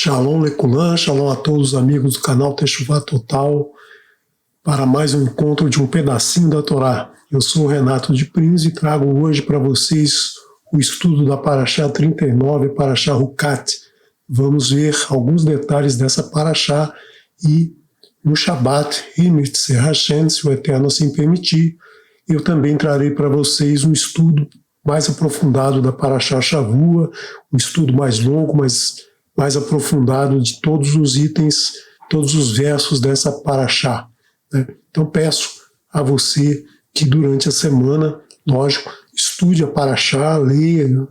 Shalom Lekulan, shalom a todos os amigos do canal Techuvá Total, para mais um encontro de um pedacinho da Torá. Eu sou o Renato de Prins e trago hoje para vocês o estudo da Parashá 39, Parashá Hukat. Vamos ver alguns detalhes dessa Parashá e no Shabbat, Himitze Hashem, se o Eterno assim permitir, eu também trarei para vocês um estudo mais aprofundado da Parashá Shavua, um estudo mais longo, mais aprofundado de todos os itens, todos os versos dessa Parashá, né? Então peço a você que durante a semana, lógico, estude a Parashá, leia,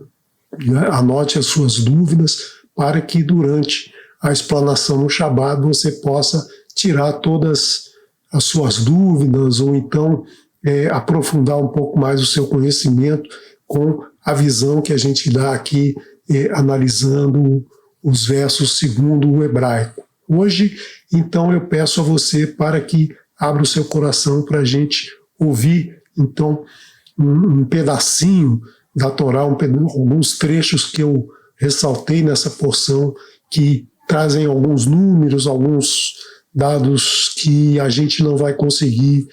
anote as suas dúvidas, para que durante a explanação no Shabbat você possa tirar todas as suas dúvidas ou então aprofundar um pouco mais o seu conhecimento com a visão que a gente dá aqui analisando os versos segundo o hebraico. Hoje, então, eu peço a você para que abra o seu coração para a gente ouvir, então, um pedacinho da Torá, alguns trechos que eu ressaltei nessa porção, que trazem alguns números, alguns dados que a gente não vai conseguir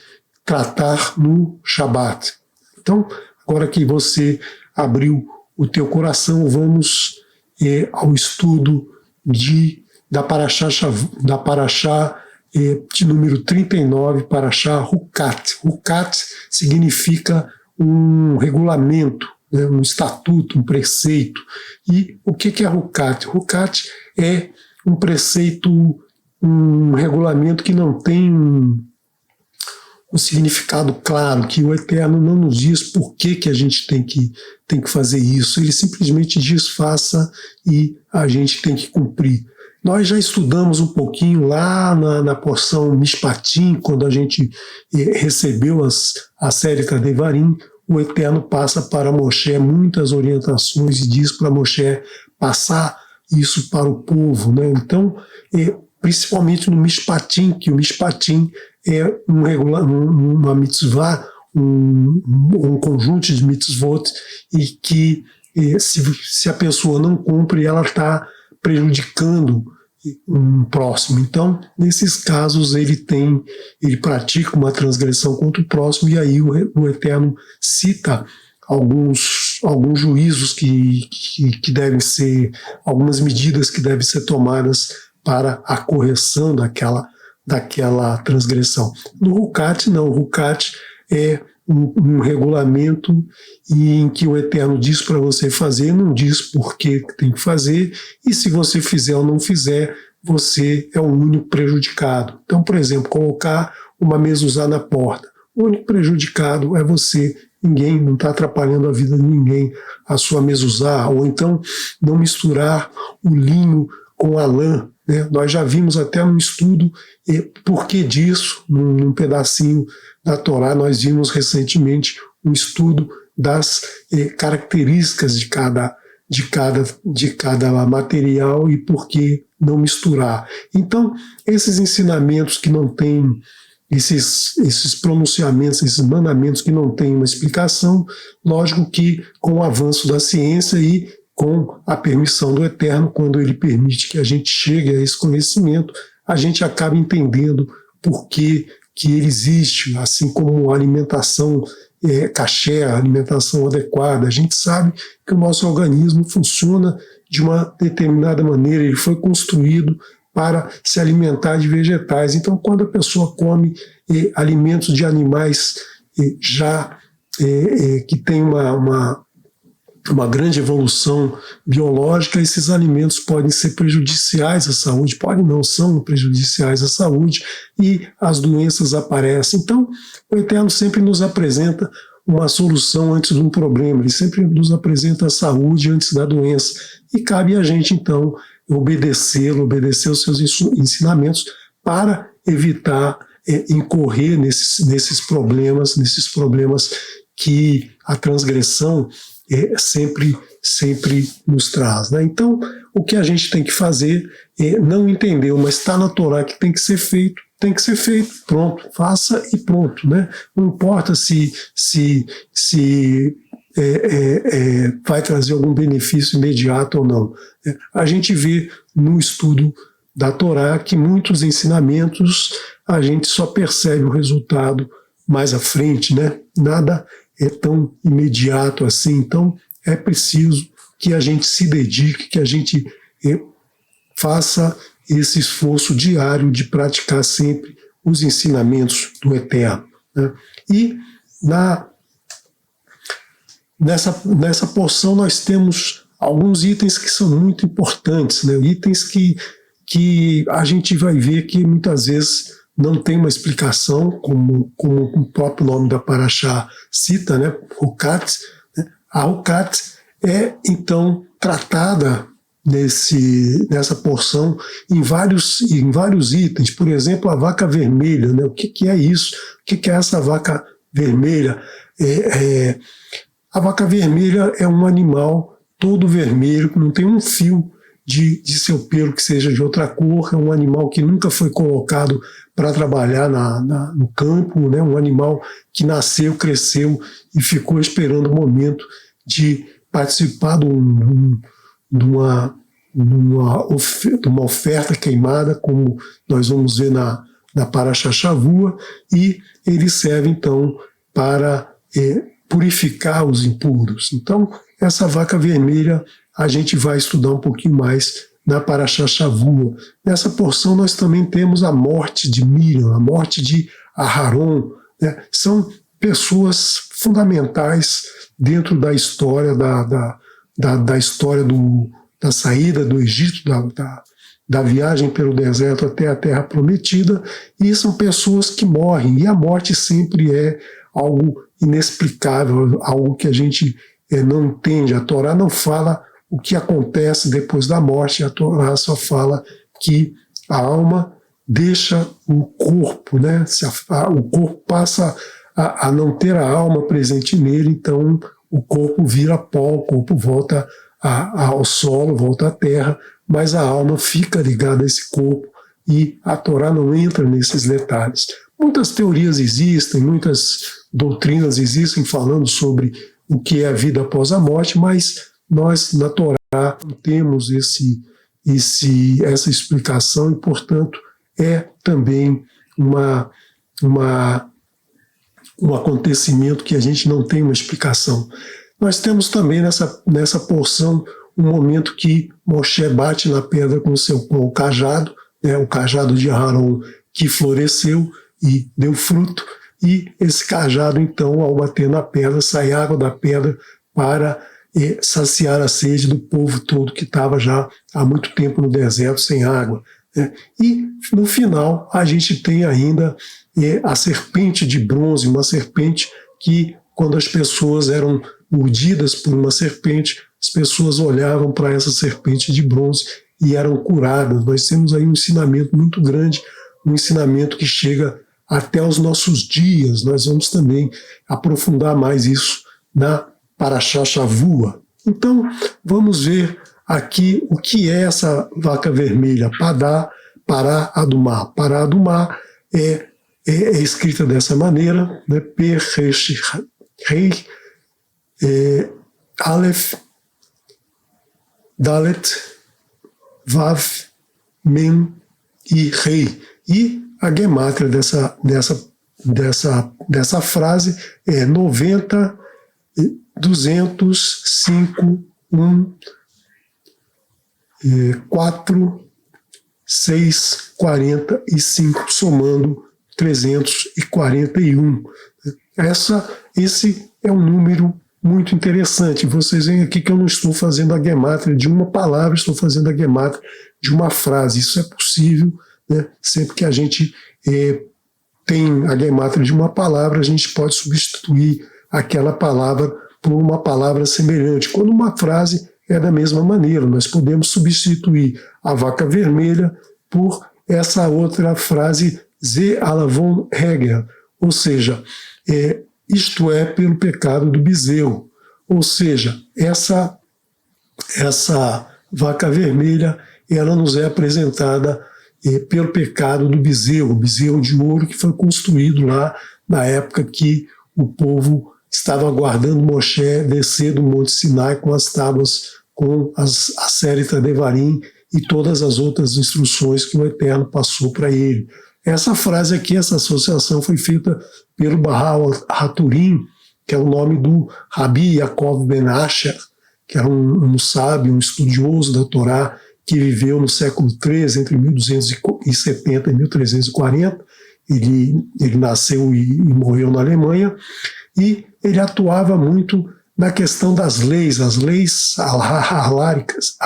tratar no Shabat. Então, agora que você abriu o teu coração, vamos ao estudo da Parashá de número 39, Parashá Hukat. Hukat significa um regulamento, né, um estatuto, um preceito. E o que é Hukat? Hukat é um preceito, um regulamento que não tem um significado claro, que o Eterno não nos diz por que a gente tem que fazer isso. Ele simplesmente diz faça e a gente tem que cumprir. Nós já estudamos um pouquinho lá na porção Mishpatim, quando a gente recebeu a série Devarim, o Eterno passa para Moshe muitas orientações e diz para Moshe passar isso para o povo, né? Então, principalmente no Mishpatim, que o Mishpatim é uma mitzvah, um conjunto de mitzvot, e que se a pessoa não cumpre, ela está prejudicando um próximo. Então, nesses casos, ele pratica uma transgressão contra o próximo, e aí o Eterno cita alguns juízos que devem ser, algumas medidas que devem ser tomadas para a correção daquela transgressão. No Hukat, não. O Hukat é um regulamento em que o Eterno diz para você fazer, não diz por que tem que fazer, e se você fizer ou não fizer, você é o único prejudicado. Então, por exemplo, colocar uma mezuzá na porta. O único prejudicado é você. Ninguém, não está atrapalhando a vida de ninguém, a sua mezuzá, ou então não misturar o linho com a lã, né? Nós já vimos até no estudo por que disso, num pedacinho da Torá, nós vimos recentemente um estudo das características de cada material e por que não misturar. Então, esses ensinamentos que não têm, esses pronunciamentos, esses mandamentos que não têm uma explicação, lógico que com o avanço da ciência e com a permissão do Eterno, quando ele permite que a gente chegue a esse conhecimento, a gente acaba entendendo por que ele existe, assim como a alimentação caché, a alimentação adequada. A gente sabe que o nosso organismo funciona de uma determinada maneira, ele foi construído para se alimentar de vegetais. Então, quando a pessoa come alimentos de animais que tem uma grande evolução biológica, esses alimentos podem ser prejudiciais à saúde, podem não, são prejudiciais à saúde, e as doenças aparecem. Então, o Eterno sempre nos apresenta uma solução antes de um problema, ele sempre nos apresenta a saúde antes da doença, e cabe a gente, então, obedecer os seus ensinamentos para evitar incorrer nesses problemas que a transgressão sempre nos traz, né? Então, o que a gente tem que fazer não entendeu, mas está na Torá que tem que ser feito, pronto, faça e pronto, né? Não importa se vai trazer algum benefício imediato ou não. A gente vê no estudo da Torá, que muitos ensinamentos a gente só percebe o resultado mais à frente, né? Nada é tão imediato assim, então é preciso que a gente se dedique, que a gente faça esse esforço diário de praticar sempre os ensinamentos do Eterno, né? E nessa porção nós temos alguns itens que são muito importantes, né? Itens que a gente vai ver que muitas vezes não tem uma explicação, como o próprio nome da Parashá cita, né? Hukat, né? A Hukat é então tratada nessa porção em vários itens. Por exemplo, a vaca vermelha, né? O que é isso? O que é essa vaca vermelha? A vaca vermelha é um animal todo vermelho, que não tem um fio de seu pelo que seja de outra cor, é um animal que nunca foi colocado para trabalhar no campo, né? Um animal que nasceu, cresceu e ficou esperando o momento de participar de uma oferta queimada, como nós vamos ver na Parashá Shavua, e ele serve então para purificar os impuros. Então, essa vaca vermelha a gente vai estudar um pouquinho mais na Parashá Shavua. Nessa porção nós também temos a morte de Miriam, a morte de Aharon, né? São pessoas fundamentais dentro da história da história da saída do Egito, da viagem pelo deserto até a Terra Prometida, e são pessoas que morrem, e a morte sempre é algo inexplicável, algo que a gente não entende. A Torá não fala o que acontece depois da morte, a Torá só fala que a alma deixa o corpo, né? O corpo passa a não ter a alma presente nele, então o corpo vira pó, o corpo volta ao solo, volta à terra, mas a alma fica ligada a esse corpo e a Torá não entra nesses detalhes. Muitas teorias existem, muitas doutrinas existem falando sobre o que é a vida após a morte, mas nós na Torá não temos essa explicação e, portanto, é também um acontecimento que a gente não tem uma explicação. Nós temos também nessa porção um momento que Moshe bate na pedra com o cajado, né, o cajado de Aharon que floresceu e deu fruto, e esse cajado, então, ao bater na pedra, sai água da pedra para saciar a sede do povo todo que estava já há muito tempo no deserto sem água, né? E, no final, a gente tem ainda a serpente de bronze, uma serpente que, quando as pessoas eram mordidas por uma serpente, as pessoas olhavam para essa serpente de bronze e eram curadas. Nós temos aí um ensinamento muito grande, um ensinamento que chega até os nossos dias. Nós vamos também aprofundar mais isso na Parashá Shavua. Então, vamos ver aqui o que é essa vaca vermelha, Pará Adumá. Pará Adumá é escrita dessa maneira, né? Per, Resh, Rei, Aleph, Dalet, Vav, Mem e Rei. E a gemátria dessa frase é 90, 200, 5, 1, 4, 6, 45, somando 341. Esse é um número muito interessante. Vocês veem aqui que eu não estou fazendo a gemátria de uma palavra, estou fazendo a gemátria de uma frase. Isso é possível, né? Sempre que a gente tem a gemátria de uma palavra, a gente pode substituir aquela palavra por uma palavra semelhante. Quando uma frase é da mesma maneira, nós podemos substituir a vaca vermelha por essa outra frase, Ze Alavon Hegel, ou seja, isto é pelo pecado do bezerro. Ou seja, essa vaca vermelha, ela nos é apresentada pelo pecado do bezerro, o bezerro de ouro que foi construído lá na época que o povo estava aguardando Moshe descer do Monte Sinai com as tábuas, com a Aseret Devarim, e todas as outras instruções que o Eterno passou para ele. Essa frase aqui, essa associação foi feita pelo Bahá'í Haturim, que é o nome do Rabi Yaakov Ben Asher, que era um sábio, um estudioso da Torá, que viveu no século XIII, entre 1270 e 1340. Ele nasceu e morreu na Alemanha, e ele atuava muito na questão das leis, as leis haláricas,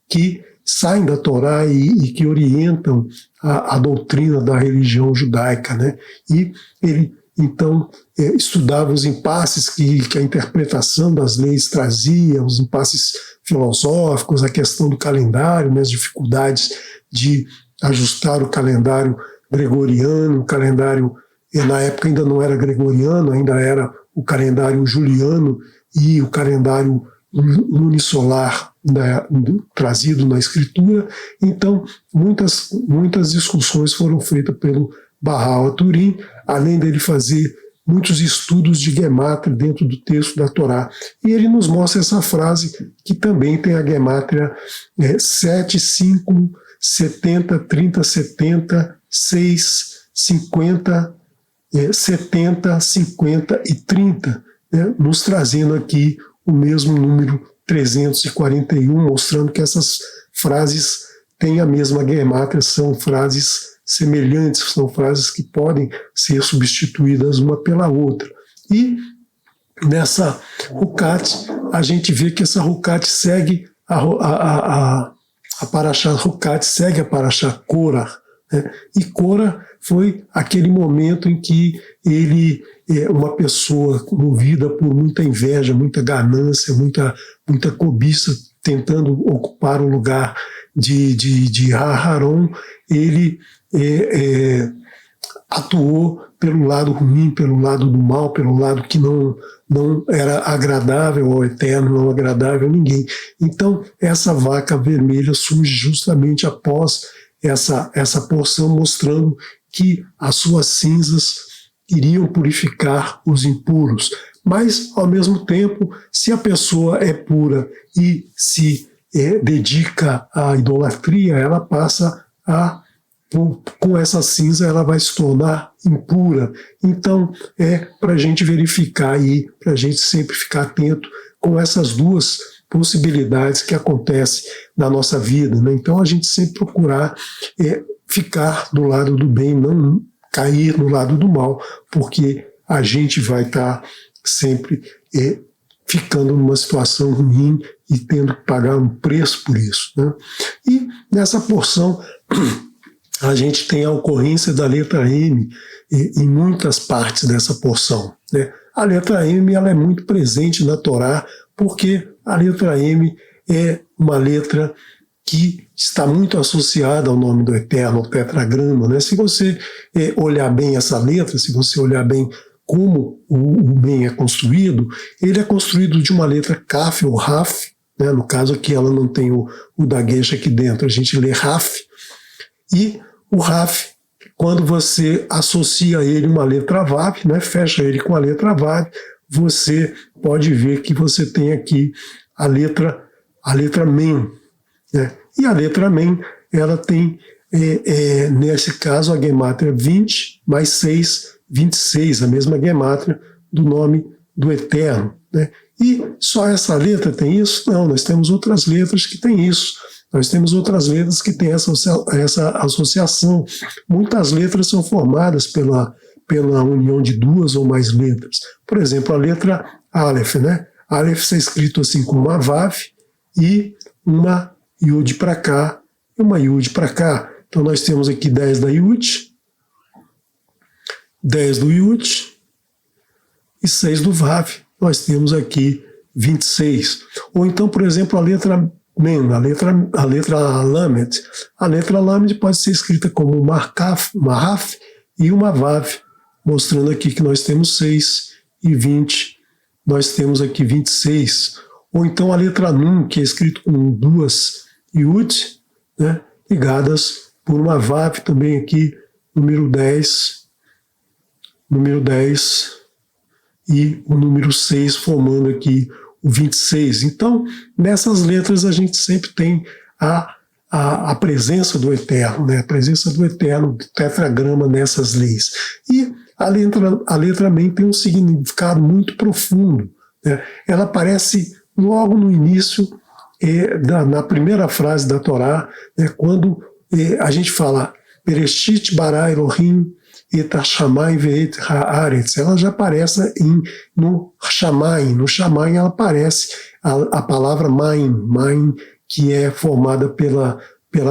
que saem da Torá e que orientam a doutrina da religião judaica, né? E ele, então, estudava os impasses que a interpretação das leis trazia, os impasses filosóficos, a questão do calendário, né, as dificuldades de ajustar o calendário gregoriano, o calendário, na época ainda não era gregoriano, ainda era o calendário juliano e o calendário lunisolar trazido na escritura. Então, muitas discussões foram feitas pelo Bahá'í Haturim, além dele fazer muitos estudos de gemátria dentro do texto da Torá. E ele nos mostra essa frase, que também tem a gemátria 7, 5, 70, 30, 70, 6, 50, 70, 50 e 30, né, nos trazendo aqui o mesmo número 341, mostrando que essas frases têm a mesma gemátria, são frases semelhantes, são frases que podem ser substituídas uma pela outra. E nessa Rukat, a gente vê que essa Rukat segue a Parashá Rukat, segue a Parashá Korah, né? E Korah foi aquele momento em que ele, uma pessoa movida por muita inveja, muita ganância, muita cobiça, tentando ocupar o lugar de Aharon, ele atuou pelo lado ruim, pelo lado do mal, pelo lado que não era agradável ao Eterno, não agradável a ninguém. Então, essa vaca vermelha surge justamente após essa porção, mostrando que as suas cinzas iriam purificar os impuros. Mas, ao mesmo tempo, se a pessoa é pura e se dedica à idolatria, ela passa com essa cinza, ela vai se tornar impura. Então, para a gente verificar aí, para a gente sempre ficar atento com essas duas possibilidades que acontecem na nossa vida, né? Então, a gente sempre procurar ficar do lado do bem, não cair no lado do mal, porque a gente vai estar sempre ficando numa situação ruim e tendo que pagar um preço por isso, né? E nessa porção a gente tem a ocorrência da letra M em muitas partes dessa porção, né? A letra M, ela é muito presente na Torá, porque a letra M é uma letra que está muito associada ao nome do Eterno, ao tetragrama, né? Se você olhar bem essa letra, se você olhar bem como o bem é construído, ele é construído de uma letra Kaf ou Raf, né? No caso aqui ela não tem o daguesh aqui dentro, a gente lê Raf, e o Raf, quando você associa a ele uma letra Vav, né? Fecha ele com a letra Vav, você pode ver que você tem aqui a letra Men, né? E a letra Men, ela tem, nesse caso, a gemátria 20 mais 6, 26, a mesma gemátria do nome do Eterno, né? E só essa letra tem isso? Não, nós temos outras letras que têm isso. Nós temos outras letras que têm essa associação. Muitas letras são formadas pela união de duas ou mais letras. Por exemplo, a letra Aleph, né? Aleph está escrito assim com uma Vav e uma Yud para cá e uma Yud para cá. Então nós temos aqui 10 da Yud, 10 do Yud e 6 do Vav. Nós temos aqui 26. Ou então, por exemplo, a letra Men, a letra Lamed. A letra Lamed pode ser escrita como uma Raf e uma Vav, mostrando aqui que nós temos 6 e 20. Nós temos aqui 26. Ou então a letra Nun, que é escrito com duas Yud, né, ligadas por uma Vav também aqui, número 10 e o número 6 formando aqui o 26. Então, nessas letras a gente sempre tem a presença do Eterno, né? A presença do Eterno, do tetragrama nessas leis. E a letra Mem tem um significado muito profundo, né? Ela aparece logo no início, na primeira frase da Torá, né? Quando a gente fala Bereshit bara Elohim et hashamayim ve'et haaretz, ela já aparece no Shamayim. No Shamayim ela aparece a palavra Maim, que é formada pela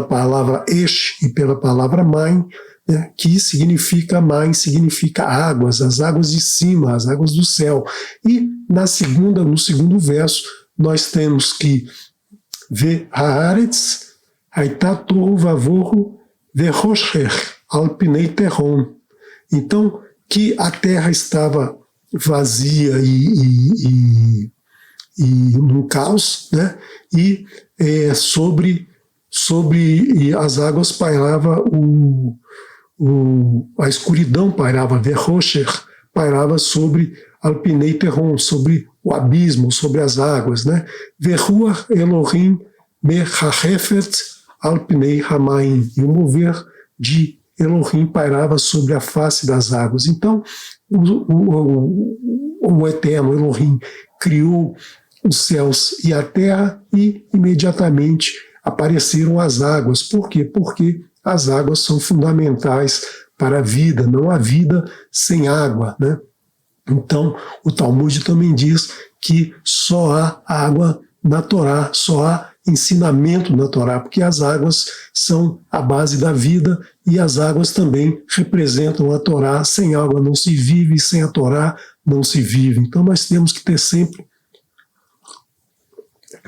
palavra Esh e pela palavra Maim, né, que significa Maim, significa águas, as águas de cima, as águas do céu. E no segundo verso, nós temos que Ve haaretz haitá tohu vavohu ve'rosher al pnei terron. Então, que a terra estava vazia e no caos, né? E sobre as águas pairava a escuridão, pairava, Verrocher, pairava sobre Alpinei Terron, sobre o abismo, sobre as águas, né? Verruah Elohim Mehafet Alpinei Hamaim, e o mover de Elohim pairava sobre a face das águas. Então, o Eterno Elohim criou os céus e a terra e imediatamente apareceram as águas. Por quê? Porque as águas são fundamentais para a vida, não há vida sem água, né? Então, o Talmud também diz que só há água na Torá, só há ensinamento na Torá, porque as águas são a base da vida e as águas também representam a Torá. Sem água não se vive, sem a Torá não se vive. Então nós temos que ter sempre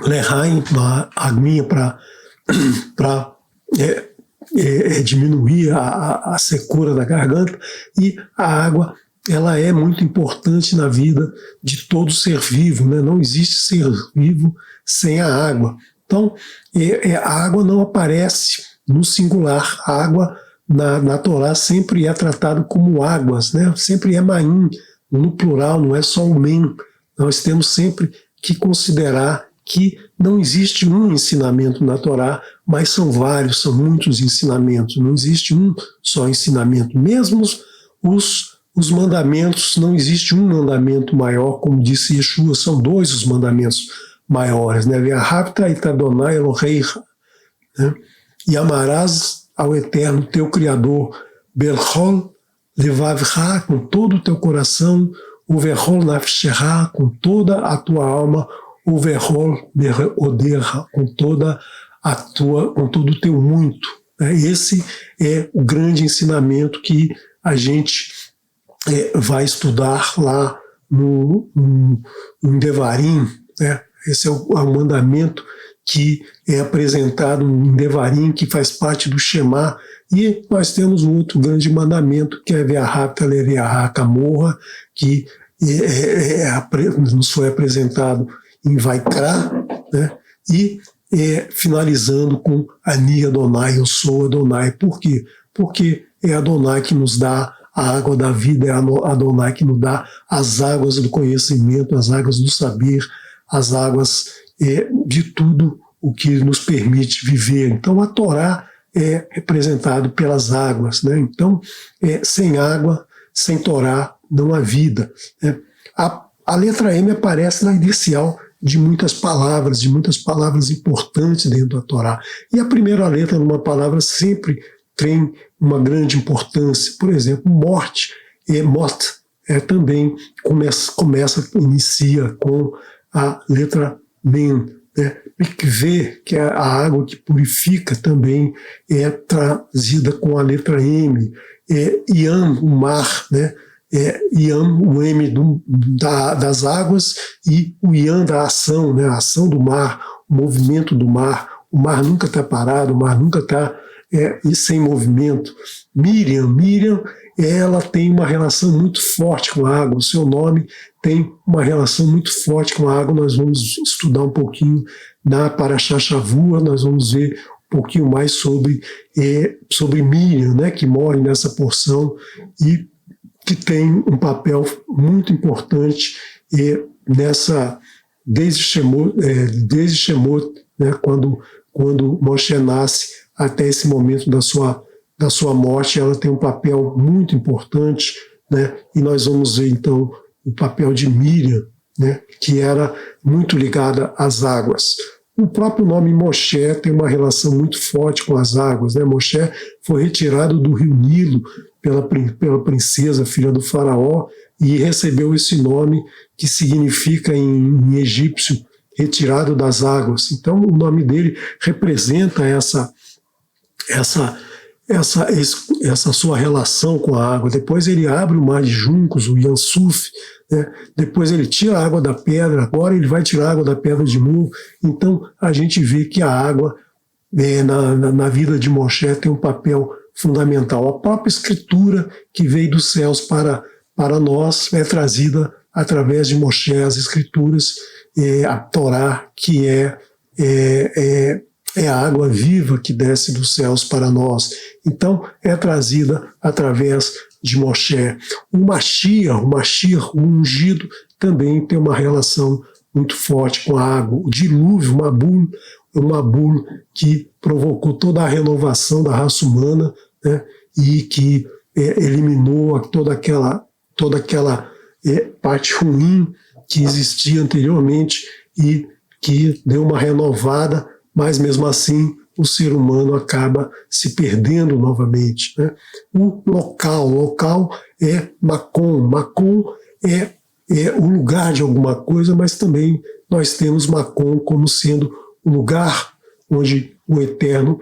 lehaim, uma aguinha para diminuir a secura da garganta, e a água ela é muito importante na vida de todo ser vivo, né? Não existe ser vivo sem a água. Então, a água não aparece no singular. A água na Torá sempre é tratada como águas, né? Sempre é maim, no plural, não é só o men. Nós temos sempre que considerar que não existe um ensinamento na Torá, mas são vários, são muitos ensinamentos. Não existe um só ensinamento. Mesmo os mandamentos, não existe um mandamento maior, como disse Yeshua, são dois os mandamentos maiores, né? Ve'ahavta et Adonai Eloheicha, né? E amarás ao Eterno teu Criador, Belchol levavcha, com todo o teu coração, o Verhol nafshecha, com toda a tua alma, o Verhol beodercha, com todo o teu muito. Esse é o grande ensinamento que a gente vai estudar lá no Devarim, né? Esse é o mandamento que é apresentado em Devarim, que faz parte do Shema. E nós temos um outro grande mandamento, que é Ve'ahavta lereaha kamorra, que nos foi apresentado em Vaikra, né? E finalizando com Ani Adonai, eu sou Adonai. Por quê? Porque é Adonai que nos dá a água da vida, é Adonai que nos dá as águas do conhecimento, as águas do saber, as águas de tudo o que nos permite viver. Então a Torá é representado pelas águas, né? Então, sem água, sem Torá, não há vida, né? A letra M aparece na inicial de muitas palavras importantes dentro da Torá. E a primeira letra de uma palavra sempre tem uma grande importância. Por exemplo, morte, também inicia com a letra Men, né? Mikveh, que é a água que purifica, também é trazida com a letra M. Yam, o mar, né? Yam, o M das águas, e o Yam da ação, né? A ação do mar, o movimento do mar. O mar nunca está parado, o mar nunca está sem movimento. Miriam, ela tem uma relação muito forte com a água. O seu nome tem uma relação muito forte com a água. Nós vamos estudar um pouquinho na Parashá Shavua, nós vamos ver um pouquinho mais sobre Miriam, né, que mora nessa porção e que tem um papel muito importante desde Shemot, né, quando Moshe nasce, até esse momento da sua morte, ela tem um papel muito importante, né, e nós vamos ver então o papel de Miriam, né, que era muito ligada às águas. O próprio nome Moshe tem uma relação muito forte com as águas, né? Moshe foi retirado do rio Nilo pela princesa, filha do faraó, e recebeu esse nome que significa em egípcio retirado das águas. Então o nome dele representa essa sua relação com a água. Depois ele abre o mar de juncos, o Yansuf, né? Depois ele tira a água da pedra, agora ele vai tirar a água da pedra de novo. Então a gente vê que a água na vida de Moshe tem um papel fundamental. A própria escritura que veio dos céus para nós é trazida através de Moshe, as escrituras, a Torá, que é a água viva que desce dos céus para nós. Então, é trazida através de Moshe. O Mashiach, o ungido, também tem uma relação muito forte com a água. O dilúvio, o Mabul, que provocou toda a renovação da raça humana, né, e que eliminou toda aquela parte ruim que existia anteriormente e que deu uma renovada, mas mesmo assim o ser humano acaba se perdendo novamente, né? O local é Makom. Makom é o lugar de alguma coisa, mas também nós temos Makom como sendo o lugar onde o Eterno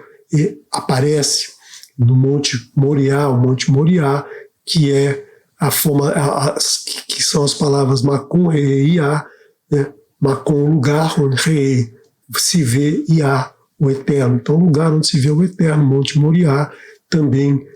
aparece no Monte Moriá, o Monte Moriá, que é que são as palavras Makom, Rei, Iá, né? Makom, lugar onde Rei se vê Iá, o Eterno. Então, o lugar onde se vê o Eterno, Monte Moriá, também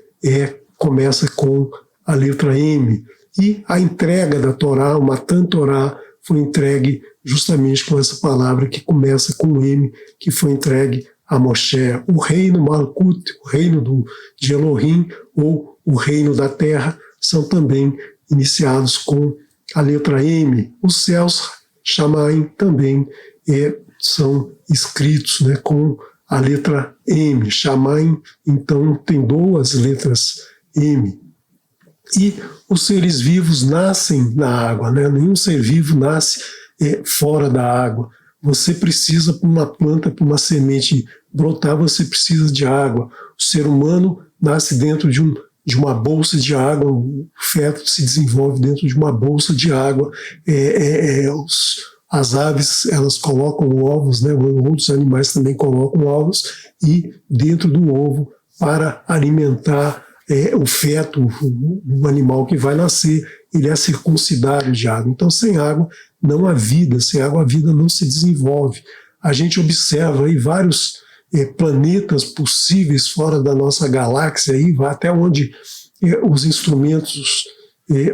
começa com a letra M. E a entrega da Torá, o Matan Torá, foi entregue justamente com essa palavra que começa com M, que foi entregue a Moshe. O reino Malkut, o reino de Elohim, ou o reino da terra, são também iniciados com a letra M. Os céus, Shamaim, também são escritos, né, com a letra M. Shamaim, então, tem duas letras M. E os seres vivos nascem na água, né? Nenhum ser vivo nasce fora da água. Você precisa, para uma planta, para uma semente brotar, você precisa de água. O ser humano nasce dentro de uma bolsa de água, o feto se desenvolve dentro de uma bolsa de água. As aves, elas colocam ovos, né? Outros animais também colocam ovos, e dentro do ovo, para alimentar o feto, o animal que vai nascer, ele é circuncidado de água. Então, sem água não há vida, sem água a vida não se desenvolve. A gente observa aí vários planetas possíveis fora da nossa galáxia, aí, vai até onde os instrumentos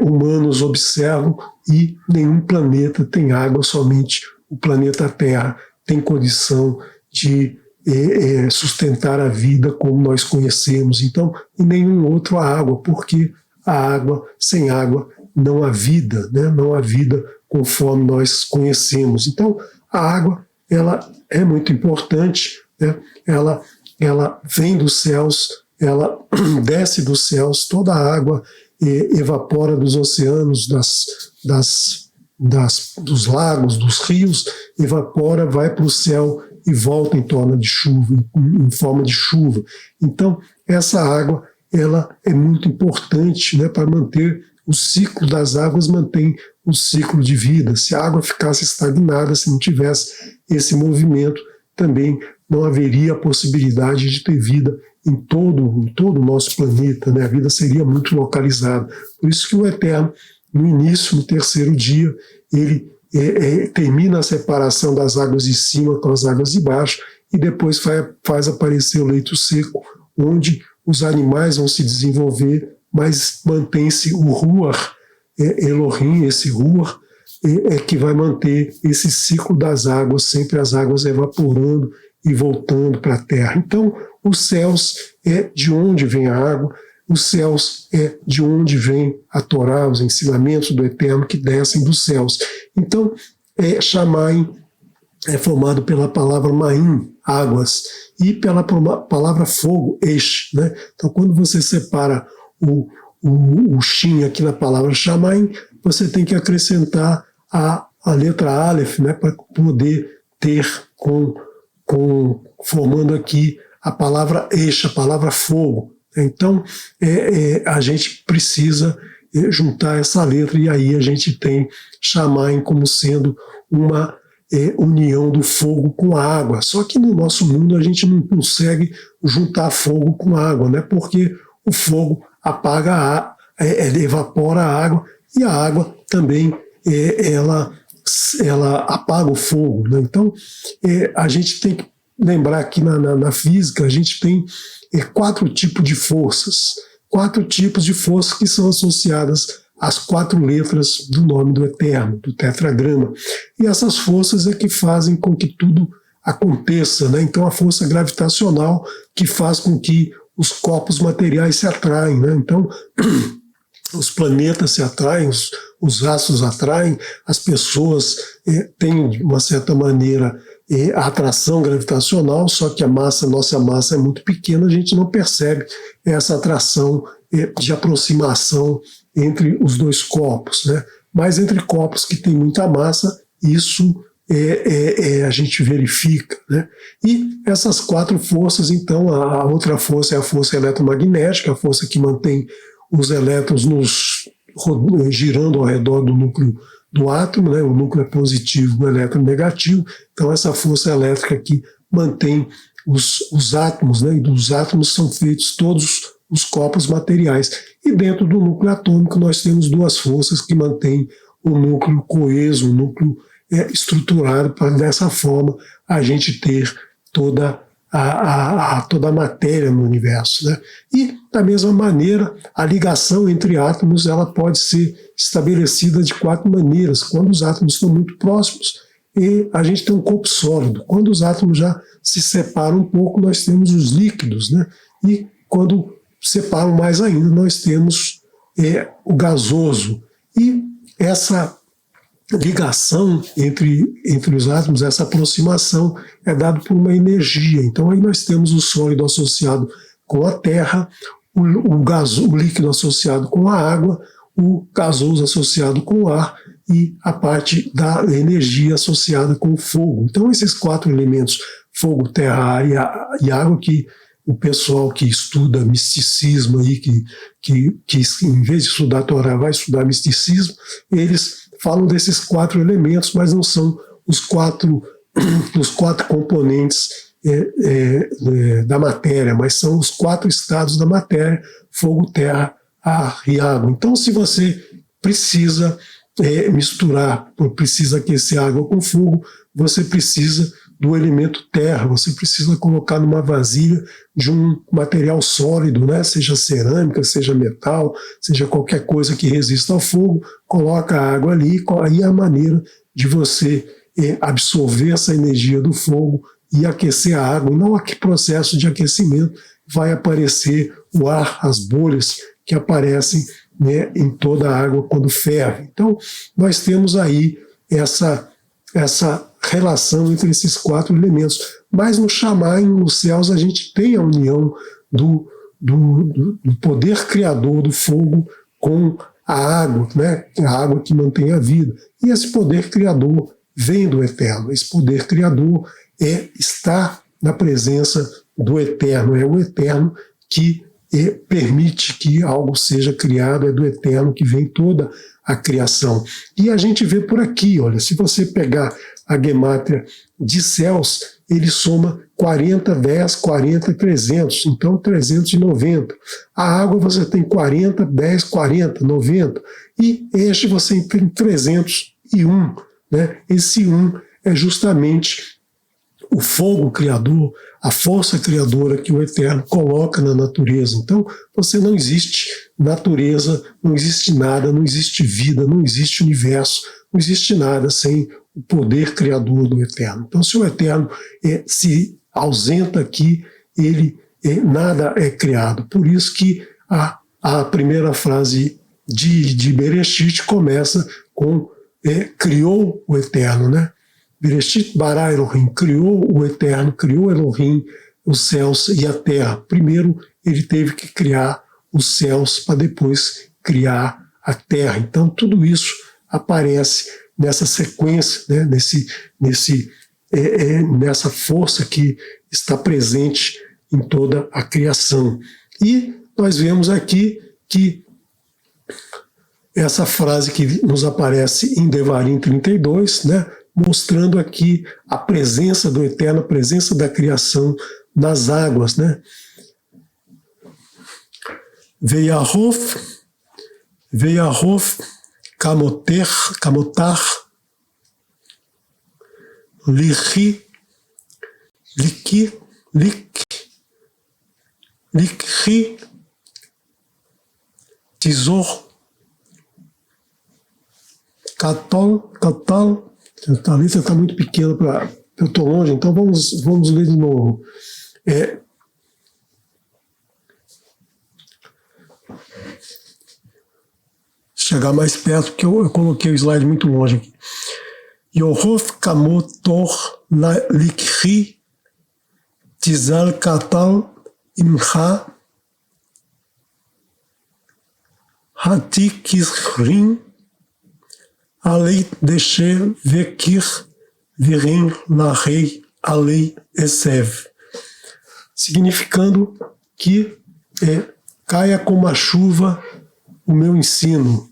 humanos observam, e nenhum planeta tem água, somente o planeta Terra tem condição de sustentar a vida como nós conhecemos. Então, em nenhum outro há água, porque sem água não há vida, né? Não há vida conforme nós conhecemos. Então, a água, ela é muito importante, né? Ela vem dos céus, ela desce dos céus, toda a água evapora dos oceanos, dos lagos, dos rios, evapora, vai para o céu e volta em forma de chuva. Então, essa água, ela é muito importante, né, para manter o ciclo das águas, mantém o ciclo de vida. Se a água ficasse estagnada, se não tivesse esse movimento, também não haveria a possibilidade de ter vida em todo o nosso planeta, né? A vida seria muito localizada. Por isso que o Eterno, no início, no terceiro dia, ele termina a separação das águas de cima com as águas de baixo, e depois faz aparecer o leito seco, onde os animais vão se desenvolver, mas mantém-se o Ruach Elohim, esse Ruach que vai manter esse ciclo das águas, sempre as águas evaporando e voltando para a terra. Então, os céus é de onde vem a água, os céus é de onde vem a Torá, os ensinamentos do Eterno que descem dos céus. Então, Shamayim é formado pela palavra Ma'im, águas, e pela palavra fogo, Eish, né? Então, quando você separa o Shin aqui na palavra Shamayim, você tem que acrescentar a letra Aleph, né, para poder ter formando aqui a palavra Eish, a palavra fogo. Então, a gente precisa juntar essa letra, e aí a gente tem Shamayim como sendo uma união do fogo com a água. Só que no nosso mundo a gente não consegue juntar fogo com água, né? Porque o fogo apaga evapora a água, e a água também ela apaga o fogo, né? Então a gente tem que lembrar que na física a gente tem 4 tipos de forças, 4 tipos de forças que são associadas às 4 letras do nome do Eterno, do tetragrama. E essas forças é que fazem com que tudo aconteça, né? Então a força gravitacional que faz com que os corpos materiais se atraem, né? Então os planetas se atraem, os astros atraem, as pessoas têm, de uma certa maneira, a atração gravitacional, só que nossa massa é muito pequena, a gente não percebe essa atração de aproximação entre os 2 corpos, né? Mas entre corpos que têm muita massa, isso a gente verifica, né? E essas 4 forças, então, a outra força é a força eletromagnética, a força que mantém os elétrons girando ao redor do núcleo do átomo, né? O núcleo é positivo, o elétron é negativo, então essa força elétrica que mantém os átomos, né? E dos átomos são feitos todos os corpos materiais. E dentro do núcleo atômico nós temos 2 forças que mantêm o núcleo coeso, o núcleo estruturado, para dessa forma a gente ter toda a matéria no universo, né? E, da mesma maneira, a ligação entre átomos ela pode ser estabelecida de 4 maneiras. Quando os átomos estão muito próximos, a gente tem um corpo sólido. Quando os átomos já se separam um pouco, nós temos os líquidos, né? E quando separam mais ainda, nós temos o gasoso. E essa ligação entre os átomos, essa aproximação é dada por uma energia. Então aí nós temos o sólido associado com a terra, o líquido associado com a água, o gasoso associado com o ar e a parte da energia associada com o fogo. Então esses 4 elementos, fogo, terra, ar e água, que o pessoal que estuda misticismo aí, que em vez de estudar Torá vai estudar misticismo, eles falam desses 4 elementos, mas não são os quatro componentes da matéria, mas são os 4 estados da matéria: fogo, terra, ar e água. Então, se você precisa misturar, precisa aquecer água com fogo, você precisa do elemento terra, você precisa colocar numa vasilha de um material sólido, né? Seja cerâmica, seja metal, seja qualquer coisa que resista ao fogo, coloca a água ali, aí é a maneira de você absorver essa energia do fogo e aquecer a água. E não há que processo de aquecimento, vai aparecer o ar, as bolhas que aparecem, né, em toda a água quando ferve. Então, nós temos aí essa relação entre esses 4 elementos. Mas no Shamayim, nos céus, a gente tem a união do poder criador do fogo com a água, né? A água que mantém a vida. E esse poder criador vem do Eterno. Esse poder criador está na presença do Eterno. É o Eterno que permite que algo seja criado, é do Eterno que vem toda a criação. E a gente vê por aqui, olha, se você pegar a gemátria de céus, ele soma 40, 10, 40 e 300, então 390. A água você tem 40, 10, 40, 90, e este você tem 301, né? Esse 1 é justamente o fogo criador, a força criadora que o Eterno coloca na natureza. Então, você não existe natureza, não existe nada, não existe vida, não existe universo, não existe nada sem o poder criador do Eterno. Então, se o Eterno se ausenta aqui, nada é criado. Por isso que a primeira frase de Bereshit começa com criou o Eterno, né? Bereshit bara Elohim, criou o Eterno, criou Elohim, os céus e a terra. Primeiro ele teve que criar os céus para depois criar a terra. Então tudo isso aparece nessa sequência, né? Nessa força que está presente em toda a criação. E nós vemos aqui que essa frase que nos aparece em Devarim 32, né, mostrando aqui a presença do Eterno, a presença da criação nas águas, né? Veiahof kamotar likhi tizor katal. A letra está muito pequena para eu estou longe, então vamos ler de novo. Chegar mais perto, porque eu coloquei o slide muito longe aqui. Yohof kamotor likhi tizal katal imcha hatikisrim alei desher vekir virim lahei alei esev. Significando que caia como a chuva o meu ensino,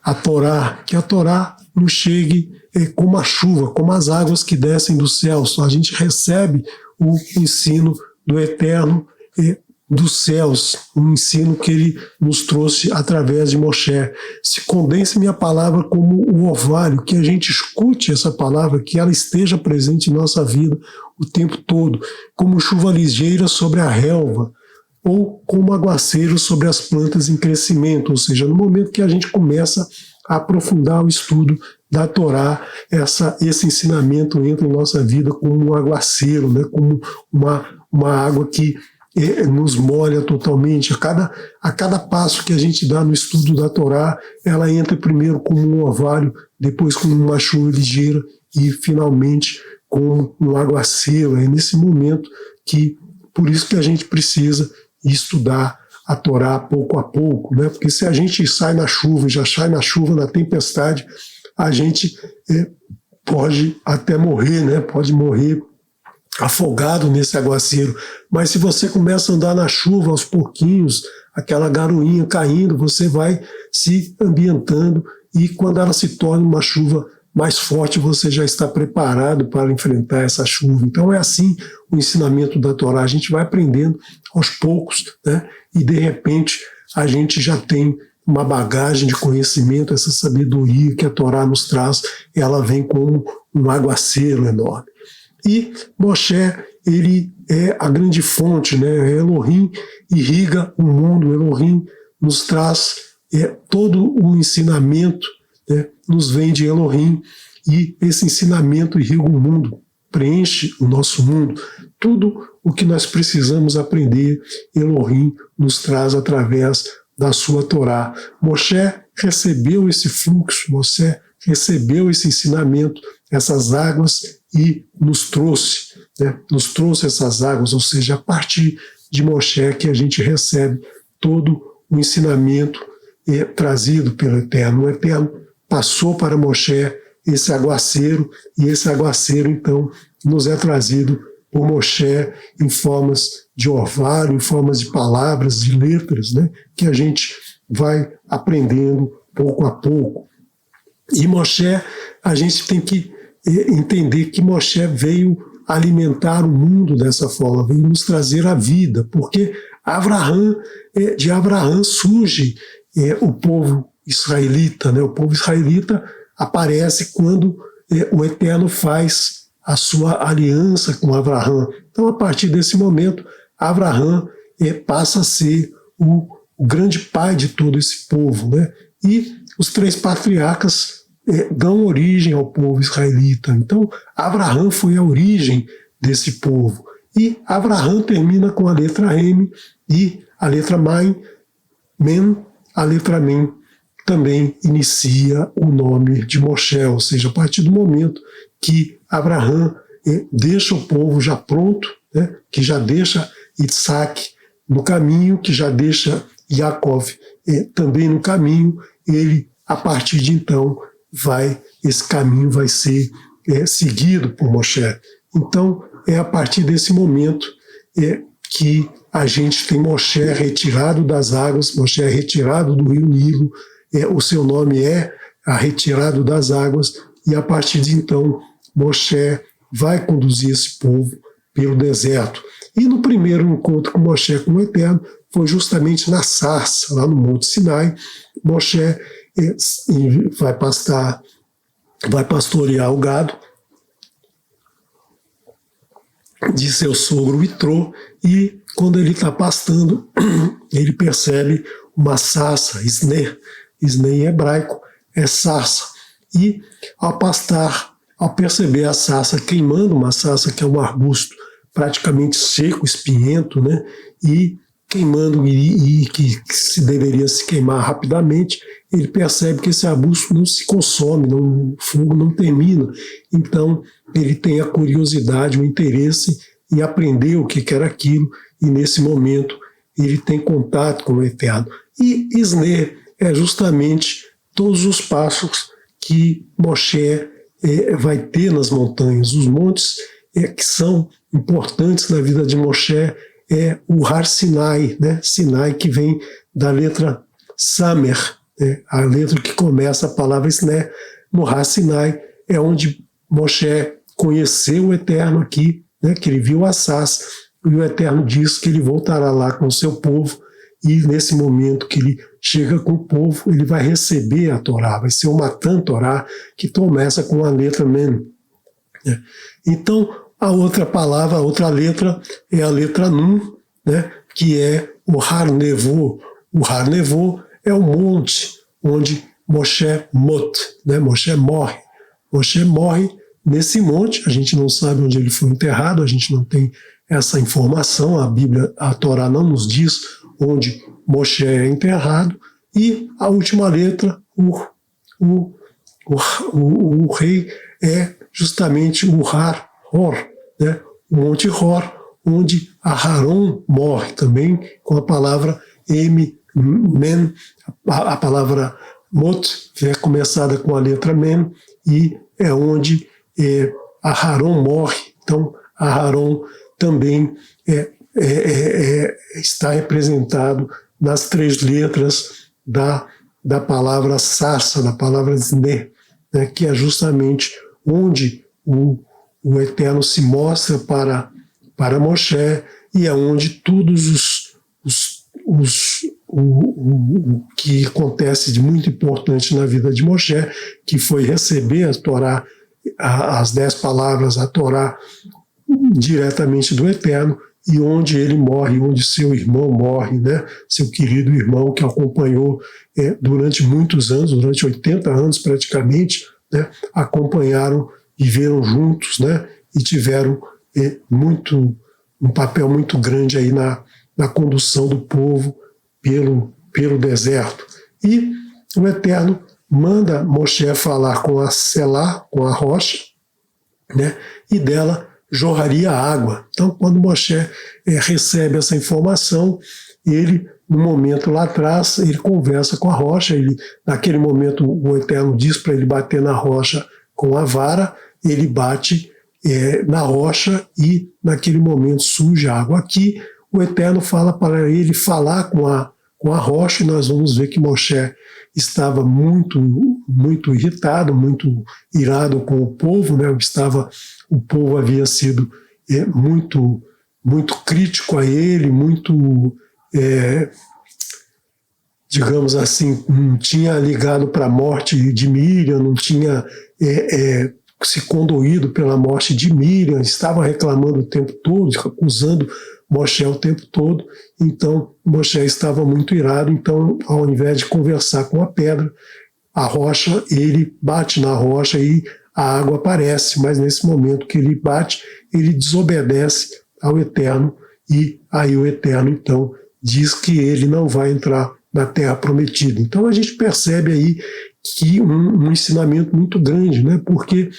a Torá, que a Torá nos chegue como a chuva, como as águas que descem do céu. A gente recebe o ensino do Eterno dos céus, um ensino que ele nos trouxe através de Moshe. Se condense minha palavra como o orvalho, que a gente escute essa palavra, que ela esteja presente em nossa vida o tempo todo, como chuva ligeira sobre a relva, ou como aguaceiro sobre as plantas em crescimento, ou seja, no momento que a gente começa a aprofundar o estudo da Torá, esse ensinamento entra em nossa vida como um aguaceiro, né, como uma água que nos molha totalmente. A cada passo que a gente dá no estudo da Torá, ela entra primeiro como um orvalho, depois como uma chuva ligeira e finalmente como um aguaceiro. É nesse momento que, por isso que a gente precisa estudar a Torá pouco a pouco, né? Porque se a gente sai na chuva, já sai na chuva, na tempestade, a gente pode até morrer, né? Pode morrer afogado nesse aguaceiro. Mas se você começa a andar na chuva aos pouquinhos, aquela garoinha caindo, você vai se ambientando e quando ela se torna uma chuva mais forte, você já está preparado para enfrentar essa chuva. Então é assim o ensinamento da Torá. A gente vai aprendendo aos poucos, né? E de repente a gente já tem uma bagagem de conhecimento, essa sabedoria que a Torá nos traz, ela vem como um aguaceiro enorme. E Moshe, ele é a grande fonte, né? Elohim irriga o mundo, Elohim nos traz todo o ensinamento, né? Nos vem de Elohim, e esse ensinamento irriga o mundo, preenche o nosso mundo. Tudo o que nós precisamos aprender, Elohim nos traz através da sua Torá. Moshe recebeu esse fluxo, Moshe recebeu esse ensinamento, essas águas, e nos trouxe essas águas, ou seja, a partir de Moshe que a gente recebe todo o ensinamento trazido pelo Eterno. O Eterno passou para Moshe esse aguaceiro, e esse aguaceiro, então, nos é trazido por Moshe em formas de orvalho, em formas de palavras, de letras, né, que a gente vai aprendendo pouco a pouco. E Moshe, a gente tem que entender que Moshe veio alimentar o mundo dessa forma, veio nos trazer a vida, porque de Abraão surge o povo israelita, né? O povo israelita aparece quando o Eterno faz a sua aliança com Abraão. Então, a partir desse momento, Abraão passa a ser o grande pai de todo esse povo, né? E os três patriarcas dão origem ao povo israelita. Então, Abraão foi a origem desse povo. E Abraão termina com a letra M e a letra Mem, a letra Mem. também inicia o nome de Moshe, ou seja, a partir do momento que Abraão deixa o povo já pronto, né, que já deixa Isaac no caminho, que já deixa Yaakov também no caminho, ele, a partir de então, esse caminho vai ser seguido por Moshe. Então, é a partir desse momento que a gente tem Moshe retirado das águas, Moshe retirado do rio Nilo, o seu nome é retirado das águas, e a partir de então, Moshe vai conduzir esse povo pelo deserto. E no primeiro encontro com Moshe com o Eterno, foi justamente na sarça, lá no Monte Sinai. Moshe vai pastorear o gado de seu sogro Itrô, e quando ele está pastando, ele percebe uma sarça, isné em hebraico é sarça, e ao pastar, ao perceber a sarça queimando, uma sarça que é um arbusto praticamente seco, espinhento, né, e queimando e que se deveria se queimar rapidamente, ele percebe que esse arbusto não se consome, o fogo não termina. Então ele tem a curiosidade, o interesse em aprender o que era aquilo, e nesse momento ele tem contato com o Eterno. E Isné é justamente todos os passos que Moshe vai ter nas montanhas. Os montes que são importantes na vida de Moshe é o Har Sinai, né? Sinai, que vem da letra Samer, né? A letra que começa a palavra Isné. No Har Sinai é onde Moshe conheceu o Eterno aqui, né? Que ele viu a sarça, e o Eterno diz que ele voltará lá com o seu povo, e nesse momento que ele chega com o povo, ele vai receber a Torá, vai ser o Matan Torá, que começa com a letra Men. Então, a outra palavra, a outra letra é a letra Nun, né, que é o Har Nevo. O Har Nevo é o monte onde Moshe Mot, né, Moshe morre. Moshe morre nesse monte, a gente não sabe onde ele foi enterrado, a gente não tem essa informação, a Bíblia, a Torá não nos diz onde Moshe é enterrado, e a última letra, o rei, é justamente o Har Hor, né? O Monte Hor, onde Aharon morre também, com a palavra Men, a palavra Mot é começada com a letra Men, e é onde Aharon morre. Então, Aharon também está representado nas três letras da palavra sarça, da palavra Zné, né, que é justamente onde o Eterno se mostra para Moshe, e é onde todos o que acontece de muito importante na vida de Moshe, que foi receber a Torá, as 10 palavras, a Torá, diretamente do Eterno, e onde ele morre, onde seu irmão morre, né? Seu querido irmão que acompanhou durante muitos anos, durante 80 anos praticamente, né? Acompanharam, viveram juntos, né? E tiveram um papel muito grande aí na condução do povo pelo deserto. E o Eterno manda Moshe falar com a Selá, com a rocha, né? E dela jorraria água. Então, quando Moshe recebe essa informação, ele, no momento lá atrás, ele conversa com a rocha, naquele momento o Eterno diz para ele bater na rocha com a vara, ele bate na rocha e naquele momento surge a água. Aqui o Eterno fala para ele falar com a rocha, e nós vamos ver que Moshe estava muito, muito irritado, muito irado com o povo, né? O povo havia sido muito, muito crítico a ele, muito, digamos assim, não tinha ligado para a morte de Miriam, não tinha se condoído pela morte de Miriam, estava reclamando o tempo todo, acusando Moshe o tempo todo. Então Moshe estava muito irado, então ao invés de conversar com a pedra, a rocha, ele bate na rocha e a água aparece, mas nesse momento que ele bate, ele desobedece ao Eterno, e aí o Eterno então diz que ele não vai entrar na Terra Prometida. Então a gente percebe aí que um ensinamento muito grande, né? Porque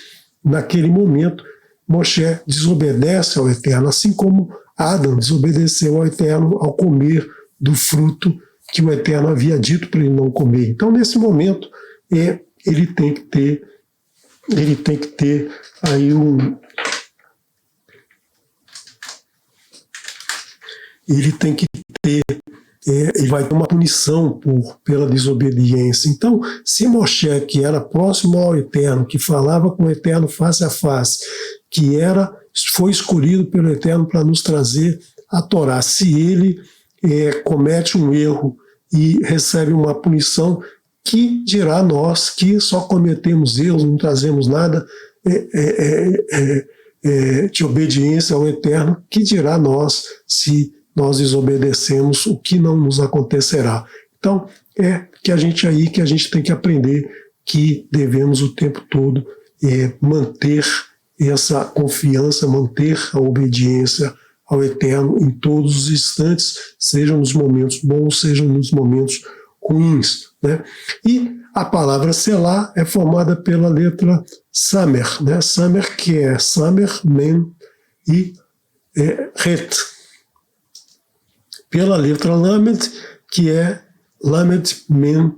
naquele momento Moshe desobedece ao Eterno, assim como Adão desobedeceu ao Eterno ao comer do fruto que o Eterno havia dito para ele não comer. Então, nesse momento, ele tem que ter aí ele vai ter uma punição pela desobediência. Então, se Moshe, que era próximo ao Eterno, que falava com o Eterno face a face, que foi escolhido pelo Eterno para nos trazer a Torá, se ele comete um erro e recebe uma punição, que dirá nós que só cometemos erros, não trazemos nada de obediência ao Eterno, que dirá nós se nós desobedecemos, o que não nos acontecerá. Então, que a gente tem que aprender que devemos o tempo todo manter essa confiança, manter a obediência ao Eterno em todos os instantes, sejam nos momentos bons, sejam nos momentos ruins, né? E a palavra Selá é formada pela letra Samer, né? Samer, que é Samer, Mem e Het. Pela letra Lamed, que é Lamed, Mem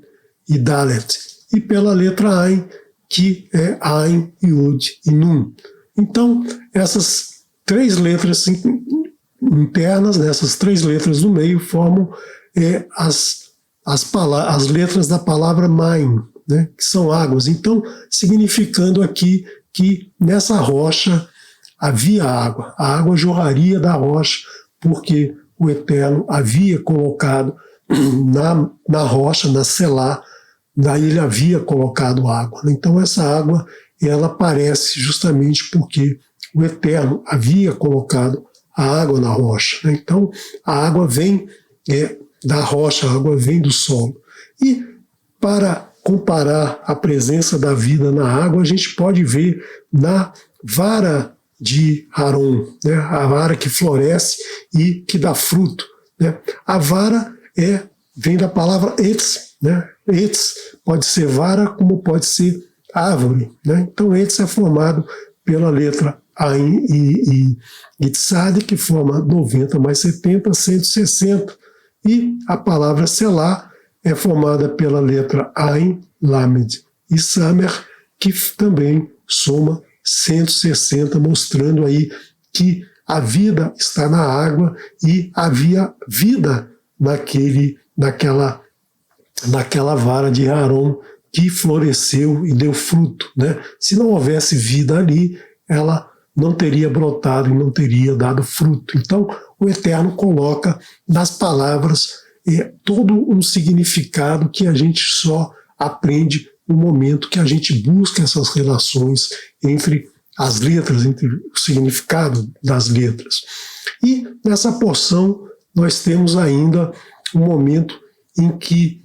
e Dalet. E pela letra Ain, que é Ain, Yud e Nun. Então, essas três letras internas, essas três letras do meio, formam as letras da palavra Maim, né, que são águas. Então, significando aqui que nessa rocha havia água. A água jorraria da rocha, porque o Eterno havia colocado na rocha, na Selá, daí ele havia colocado água. Então essa água, ela aparece justamente porque o Eterno havia colocado a água na rocha. Então a água vem da rocha, a água vem do solo. E para comparar a presença da vida na água, a gente pode ver na vara de Aron, né? A vara que floresce e que dá fruto, né? A vara vem da palavra etz, né? Etz pode ser vara como pode ser árvore, né? Então etz é formado pela letra Ain e Tzad, que forma 90 mais 70, 160. E a palavra Selá é formada pela letra Ain, Lamed e Samer, que também soma 160, mostrando aí que a vida está na água e havia vida naquela vara de Aron que floresceu e deu fruto, né? Se não houvesse vida ali, ela não teria brotado e não teria dado fruto. Então, o Eterno coloca nas palavras todo um significado que a gente só aprende no momento que a gente busca essas relações entre as letras, entre o significado das letras. E nessa porção nós temos ainda um momento em que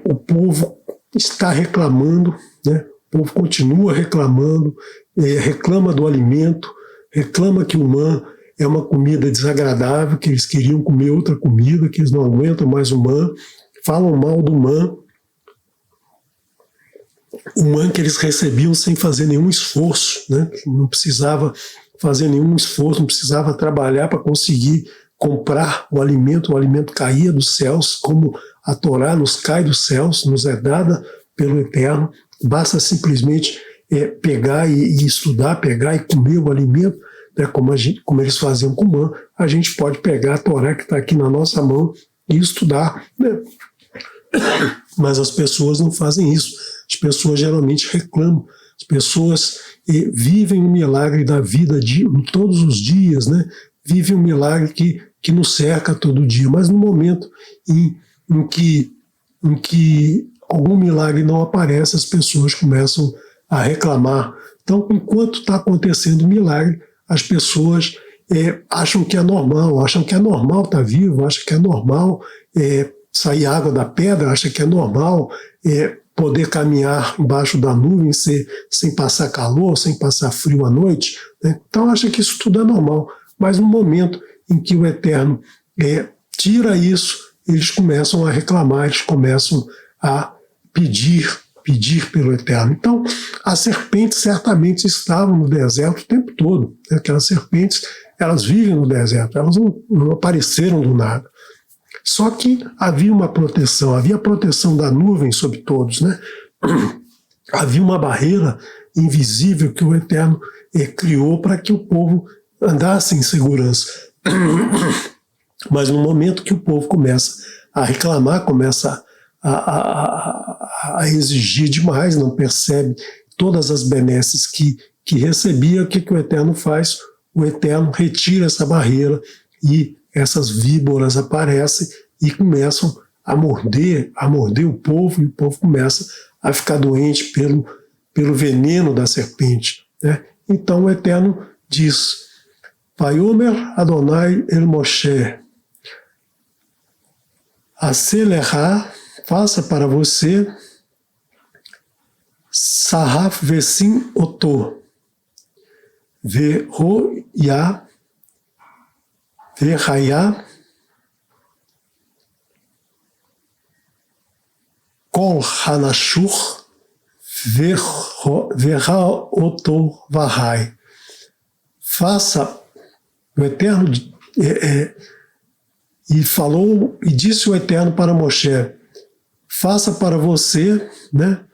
o povo está reclamando, né? O povo continua reclamando, reclama do alimento, reclama que o man é uma comida desagradável, que eles queriam comer outra comida, que eles não aguentam mais o man, falam mal do man, o man que eles recebiam sem fazer nenhum esforço, né? Não precisava fazer nenhum esforço, não precisava trabalhar para conseguir comprar o alimento caía dos céus, como a Torá nos cai dos céus, nos é dada pelo Eterno, basta simplesmente pegar e estudar, pegar e comer o alimento, né? Como eles faziam com o man, a gente pode pegar a Torá que está aqui na nossa mão e estudar, né? Mas as pessoas não fazem isso. As pessoas geralmente reclamam, as pessoas vivem o milagre da vida todos os dias, né? Vivem um milagre que nos cerca todo dia, mas no momento em que algum milagre não aparece, as pessoas começam a reclamar. Então, enquanto está acontecendo o milagre, as pessoas acham que é normal estar vivo, acham que é normal sair água da pedra, acham que é normal poder caminhar embaixo da nuvem sem passar calor, sem passar frio à noite, né? Então acha que isso tudo é normal, mas no momento em que o Eterno tira isso, eles começam a reclamar, eles começam a pedir pelo Eterno. Então, as serpentes certamente estavam no deserto o tempo todo. Aquelas serpentes, elas vivem no deserto, elas não apareceram do nada. Só que havia uma proteção, havia a proteção da nuvem sobre todos, né? Havia uma barreira invisível que o Eterno criou para que o povo andasse em segurança. Mas no momento que o povo começa a reclamar, começa a exigir demais, não percebe todas as benesses que recebia, o que o Eterno faz? O Eterno retira essa barreira e essas víboras aparecem e começam a morder o povo, e o povo começa a ficar doente pelo veneno da serpente, né? Então o Eterno diz: Vayomer Adonai el Moshe, Aselecha, faça para você, Saraf Vesim Oto, Veroya, Veraya, Kol Hanashur, Verra Oto Vahai. Faça, o Eterno e falou, e disse o Eterno para Moshe: faça para você, né?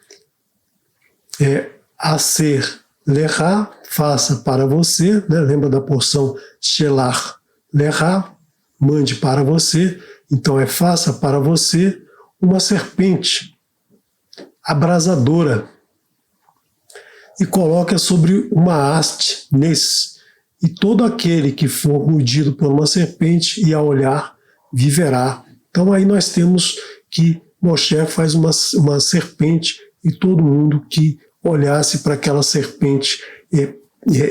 Aser Lecha, faça para você, né? Lembra da porção Shelach Lecha, mande para você. Então faça para você uma serpente abrasadora e coloque sobre uma haste nesse. E todo aquele que for mordido por uma serpente e a olhar, viverá. Então aí nós temos que Moshe faz uma serpente e todo mundo que olhasse para aquela serpente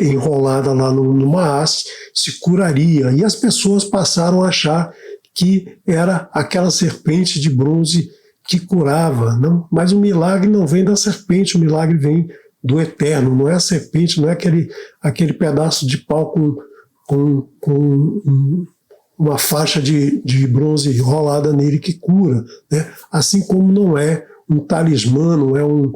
enrolada lá numa haste se curaria. E as pessoas passaram a achar que era aquela serpente de bronze que curava. Não? Mas o milagre não vem da serpente, o milagre vem do Eterno. Não é a serpente, não é aquele pedaço de pau com uma faixa de bronze enrolada nele que cura, né? Assim como não é um talismã, não é um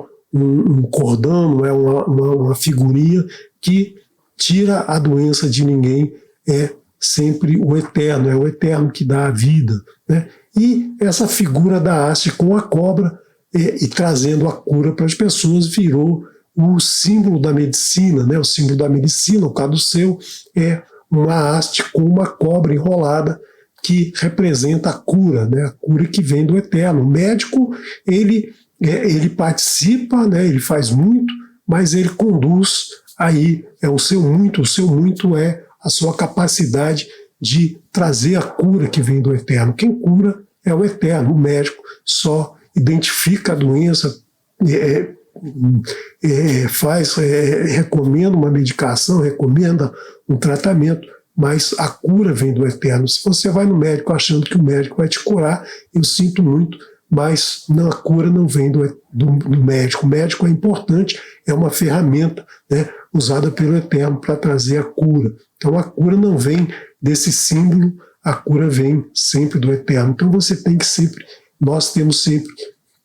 cordão, não é uma figurinha que tira a doença de ninguém, é sempre o Eterno, é o Eterno que dá a vida, né? E essa figura da haste com a cobra e trazendo a cura para as pessoas virou o símbolo da medicina, né? O símbolo da medicina, o caduceu, é uma haste com uma cobra enrolada que representa a cura, né? A cura que vem do Eterno. O médico, ele participa, né? Ele faz muito, mas ele conduz aí, o seu muito é a sua capacidade de trazer a cura que vem do Eterno. Quem cura é o Eterno. O médico só identifica a doença, recomenda uma medicação, recomenda um tratamento, mas a cura vem do Eterno. Se você vai no médico achando que o médico vai te curar, eu sinto muito, mas a cura não vem do médico. O médico é importante, é uma ferramenta, né, usada pelo Eterno para trazer a cura. Então a cura não vem desse símbolo, a cura vem sempre do Eterno. Então nós temos sempre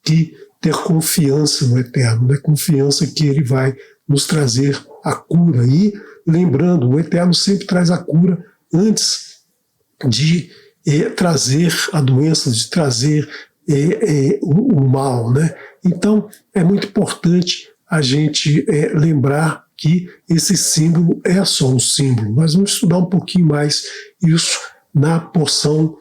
que ter confiança no Eterno, né? Confiança que Ele vai nos trazer a cura. E lembrando, o Eterno sempre traz a cura antes de trazer a doença, de trazer o mal, né? Então é muito importante a gente lembrar que esse símbolo é só um símbolo. Nós vamos estudar um pouquinho mais isso na porção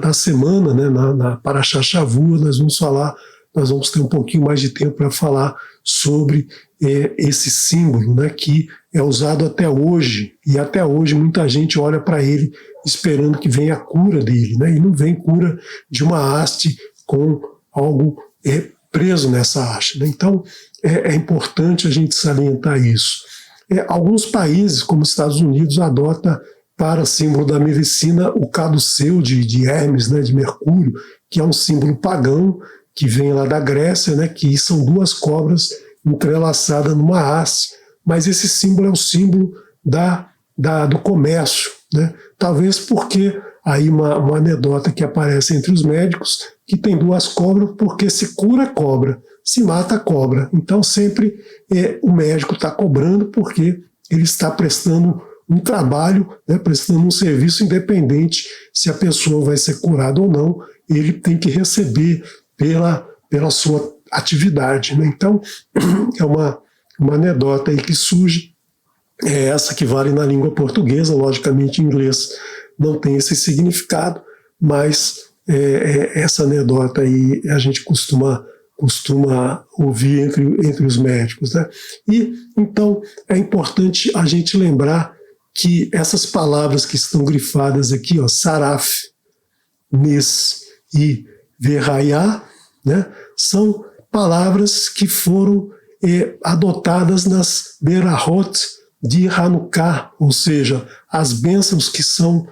da semana, né? Na Parashá Shavua, nós vamos ter um pouquinho mais de tempo para falar sobre esse símbolo, né, que é usado até hoje, e até hoje muita gente olha para ele esperando que venha a cura dele, né, e não vem cura de uma haste com algo preso nessa haste, né? Então é importante a gente salientar isso. Alguns países, como os Estados Unidos, adotam para símbolo da medicina o caduceu de Hermes, né, de Mercúrio, que é um símbolo pagão, que vem lá da Grécia, né, que são duas cobras entrelaçadas numa haste, mas esse símbolo é o símbolo do comércio, né? Talvez porque aí uma anedota que aparece entre os médicos, que tem duas cobras, porque se cura a cobra, se mata a cobra. Então sempre o médico está cobrando porque ele está prestando um trabalho, né, prestando um serviço independente se a pessoa vai ser curada ou não, ele tem que receber pela sua atividade, né? Então é uma anedota aí que surge, essa que vale na língua portuguesa, logicamente em inglês não tem esse significado, mas essa anedota aí a gente costuma ouvir entre os médicos, né? E então é importante a gente lembrar que essas palavras que estão grifadas aqui, ó, saraf, nes e verraiá, né, são palavras que foram adotadas nas berahot de Hanukkah, ou seja, as bênçãos que são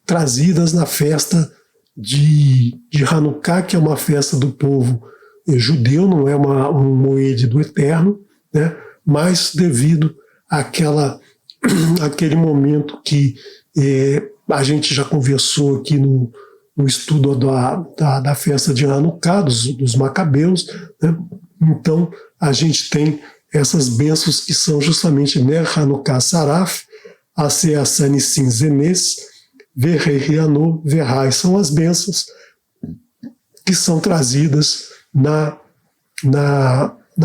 trazidas na festa de Hanukkah, que é uma festa do povo judeu, não é um moed do Eterno, né, mas devido àquele momento que a gente já conversou aqui no estudo da festa de Hanukkah, dos Macabeus, né? Então a gente tem essas bênçãos que são justamente Ner Hanukkah Saraf, Aseasanissim Zenes, Verreiano Verrai, são as bênçãos que são trazidas na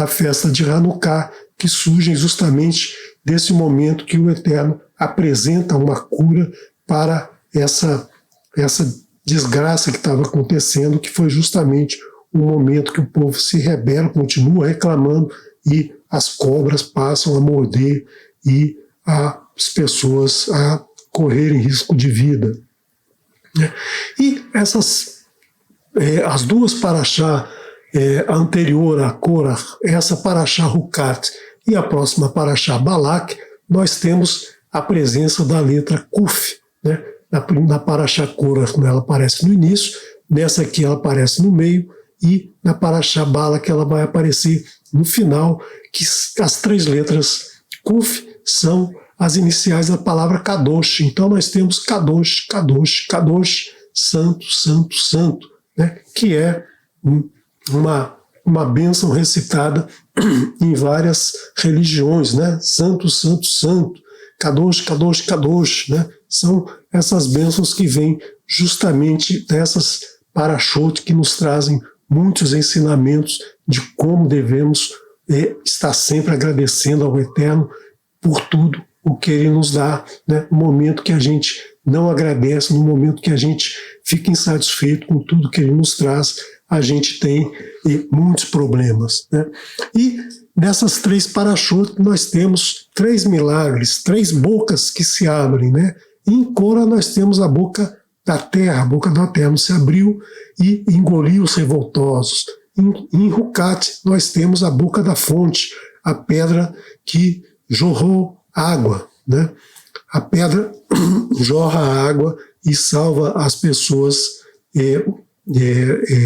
festa de Hanukkah, que surgem justamente desse momento que o Eterno apresenta uma cura para essa desgraça que estava acontecendo, que foi justamente o momento que o povo se rebela, continua reclamando, e as cobras passam a morder e as pessoas a correrem risco de vida. E as duas paraxá, a anterior a Korach, essa paraxá Hukat e a próxima paraxá Balak, nós temos a presença da letra Kuf, né? Na paraxá Korach ela aparece no início, nessa aqui ela aparece no meio, e na paraxá Balak ela vai aparecer no final, que as três letras Kuf são as iniciais da palavra Kadosh. Então nós temos Kadosh, Kadosh, Kadosh, santo, santo, santo, né? Que é uma bênção recitada em várias religiões, né? Santo, santo, santo, Kadosh, Kadosh, Kadosh, né? São essas bênçãos que vêm justamente dessas parashot que nos trazem muitos ensinamentos de como devemos estar sempre agradecendo ao Eterno por tudo o que Ele nos dá, né? No momento que a gente não agradece, no momento que a gente fica insatisfeito com tudo que Ele nos traz, a gente tem muitos problemas, né? E nessas três parashot nós temos três milagres, três bocas que se abrem, né? E em Korah nós temos a boca da terra, a boca do Eterno se abriu e engoliu os revoltosos. Em Hukat nós temos a boca da fonte, a pedra que jorrou água, né? A pedra jorra água e salva as pessoas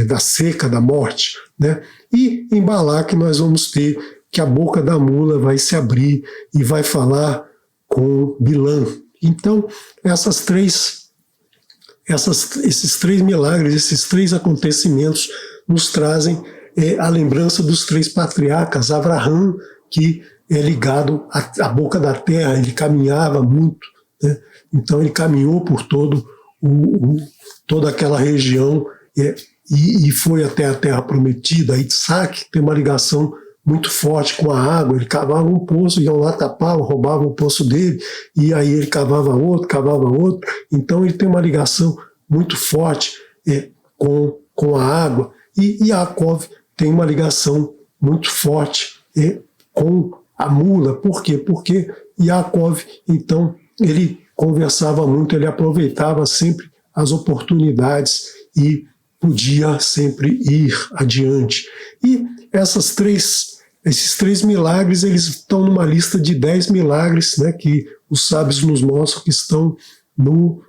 da seca, da morte, né? E em Balak nós vamos ter que a boca da mula vai se abrir e vai falar com Bilã. Então esses três milagres, esses três acontecimentos nos trazem a lembrança dos três patriarcas. Abraham, que é ligado à boca da terra, ele caminhava muito, né? Então ele caminhou por toda aquela região e foi até a terra prometida. Isaac tem uma ligação muito forte com a água, ele cavava um poço, iam lá, tapavam, roubavam o poço dele, e aí ele cavava outro, então ele tem uma ligação muito forte com a água, e Yaakov tem uma ligação muito forte com a mula. Por quê? Porque Yaakov, então, ele conversava muito, ele aproveitava sempre as oportunidades e podia sempre ir adiante. E esses três milagres, eles estão numa lista de 10 milagres, né, que os sábios nos mostram que estão no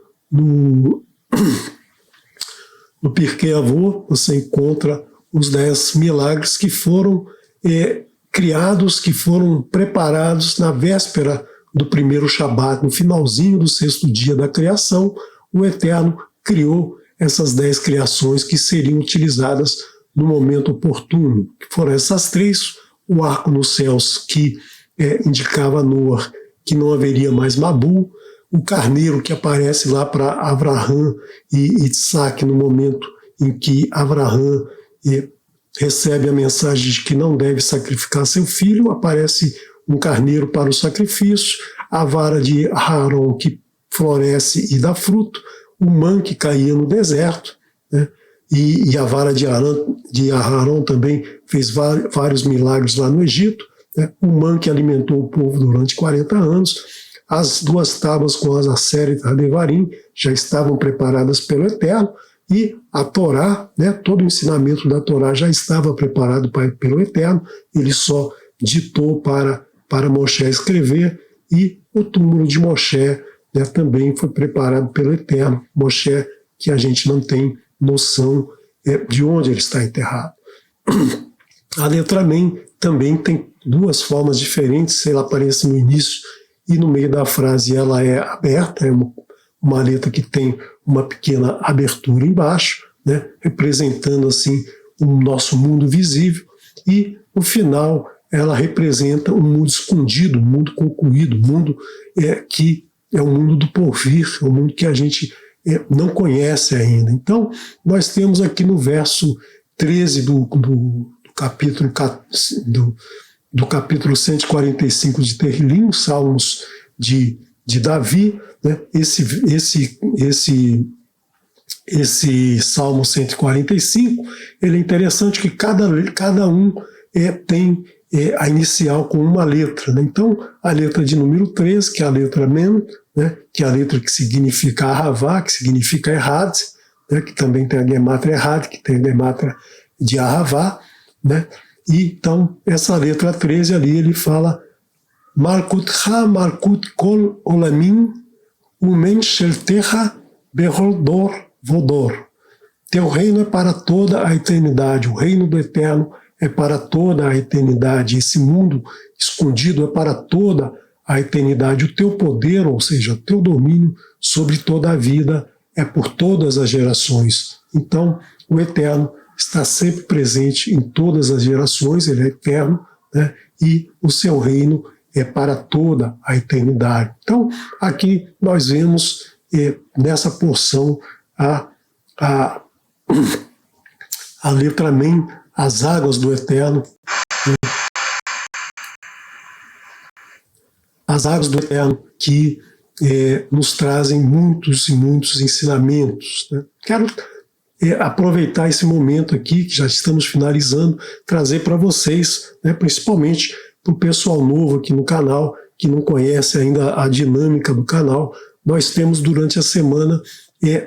Pirkei Avot. Você encontra os 10 milagres que foram criados, que foram preparados na véspera do primeiro Shabat, no finalzinho do sexto dia da criação, o Eterno criou essas 10 criações que seriam utilizadas no momento oportuno. Foram essas 3, o arco nos céus que indicava a Noar que não haveria mais Mabul, o carneiro que aparece lá para Avraham e Isaac no momento em que Avraham recebe a mensagem de que não deve sacrificar seu filho, aparece um carneiro para o sacrifício, a vara de Aharon que floresce e dá fruto, o man que caía no deserto, né? E a vara de Aharon também fez vários milagres lá no Egito, né? O man que alimentou o povo durante 40 anos, as 2 tábuas com as Aseret Hadevarim já estavam preparadas pelo Eterno, e a Torá, né, todo o ensinamento da Torá já estava preparado pelo Eterno, ele só ditou para Moshe escrever, e o túmulo de Moshe, né, também foi preparado pelo Eterno. Moshe, que a gente não tem noção de onde ele está enterrado. A letra Mem também tem 2 formas diferentes, ela aparece no início e no meio da frase ela é aberta, é uma letra que tem uma pequena abertura embaixo, né, representando assim o nosso mundo visível, e no final ela representa um mundo escondido, um mundo concluído, um mundo que é o mundo do porvir, é um mundo que a gente não conhece ainda. Então, nós temos aqui no verso 13 do capítulo 145 de Terrilim, Salmos de Davi, né? Esse Salmo 145, ele é interessante que cada um tem a inicial com uma letra, né? Então, a letra de número 3, que é a letra Mem, né? Que é a letra que significa Ahavá, que significa Errad, né? Que também tem a Gemátria Errad, que tem a Gemátria de Ahavá, né? E então, essa letra 13 ali, ele fala Malkutcha Malkut Kol Olamim Umen Sheltecha Beholdor Vodor. Teu reino é para toda a eternidade, o reino do Eterno é para toda a eternidade, esse mundo escondido é para toda a eternidade. O teu poder, ou seja, o teu domínio sobre toda a vida é por todas as gerações. Então, o Eterno está sempre presente em todas as gerações, ele é eterno, né? E o seu reino é para toda a eternidade. Então, aqui nós vemos nessa porção a letra Mem, as águas do Eterno, as águas do Eterno que nos trazem muitos e muitos ensinamentos, né? Quero aproveitar esse momento aqui, que já estamos finalizando, trazer para vocês, né, principalmente para o pessoal novo aqui no canal, que não conhece ainda a dinâmica do canal, nós temos durante a semana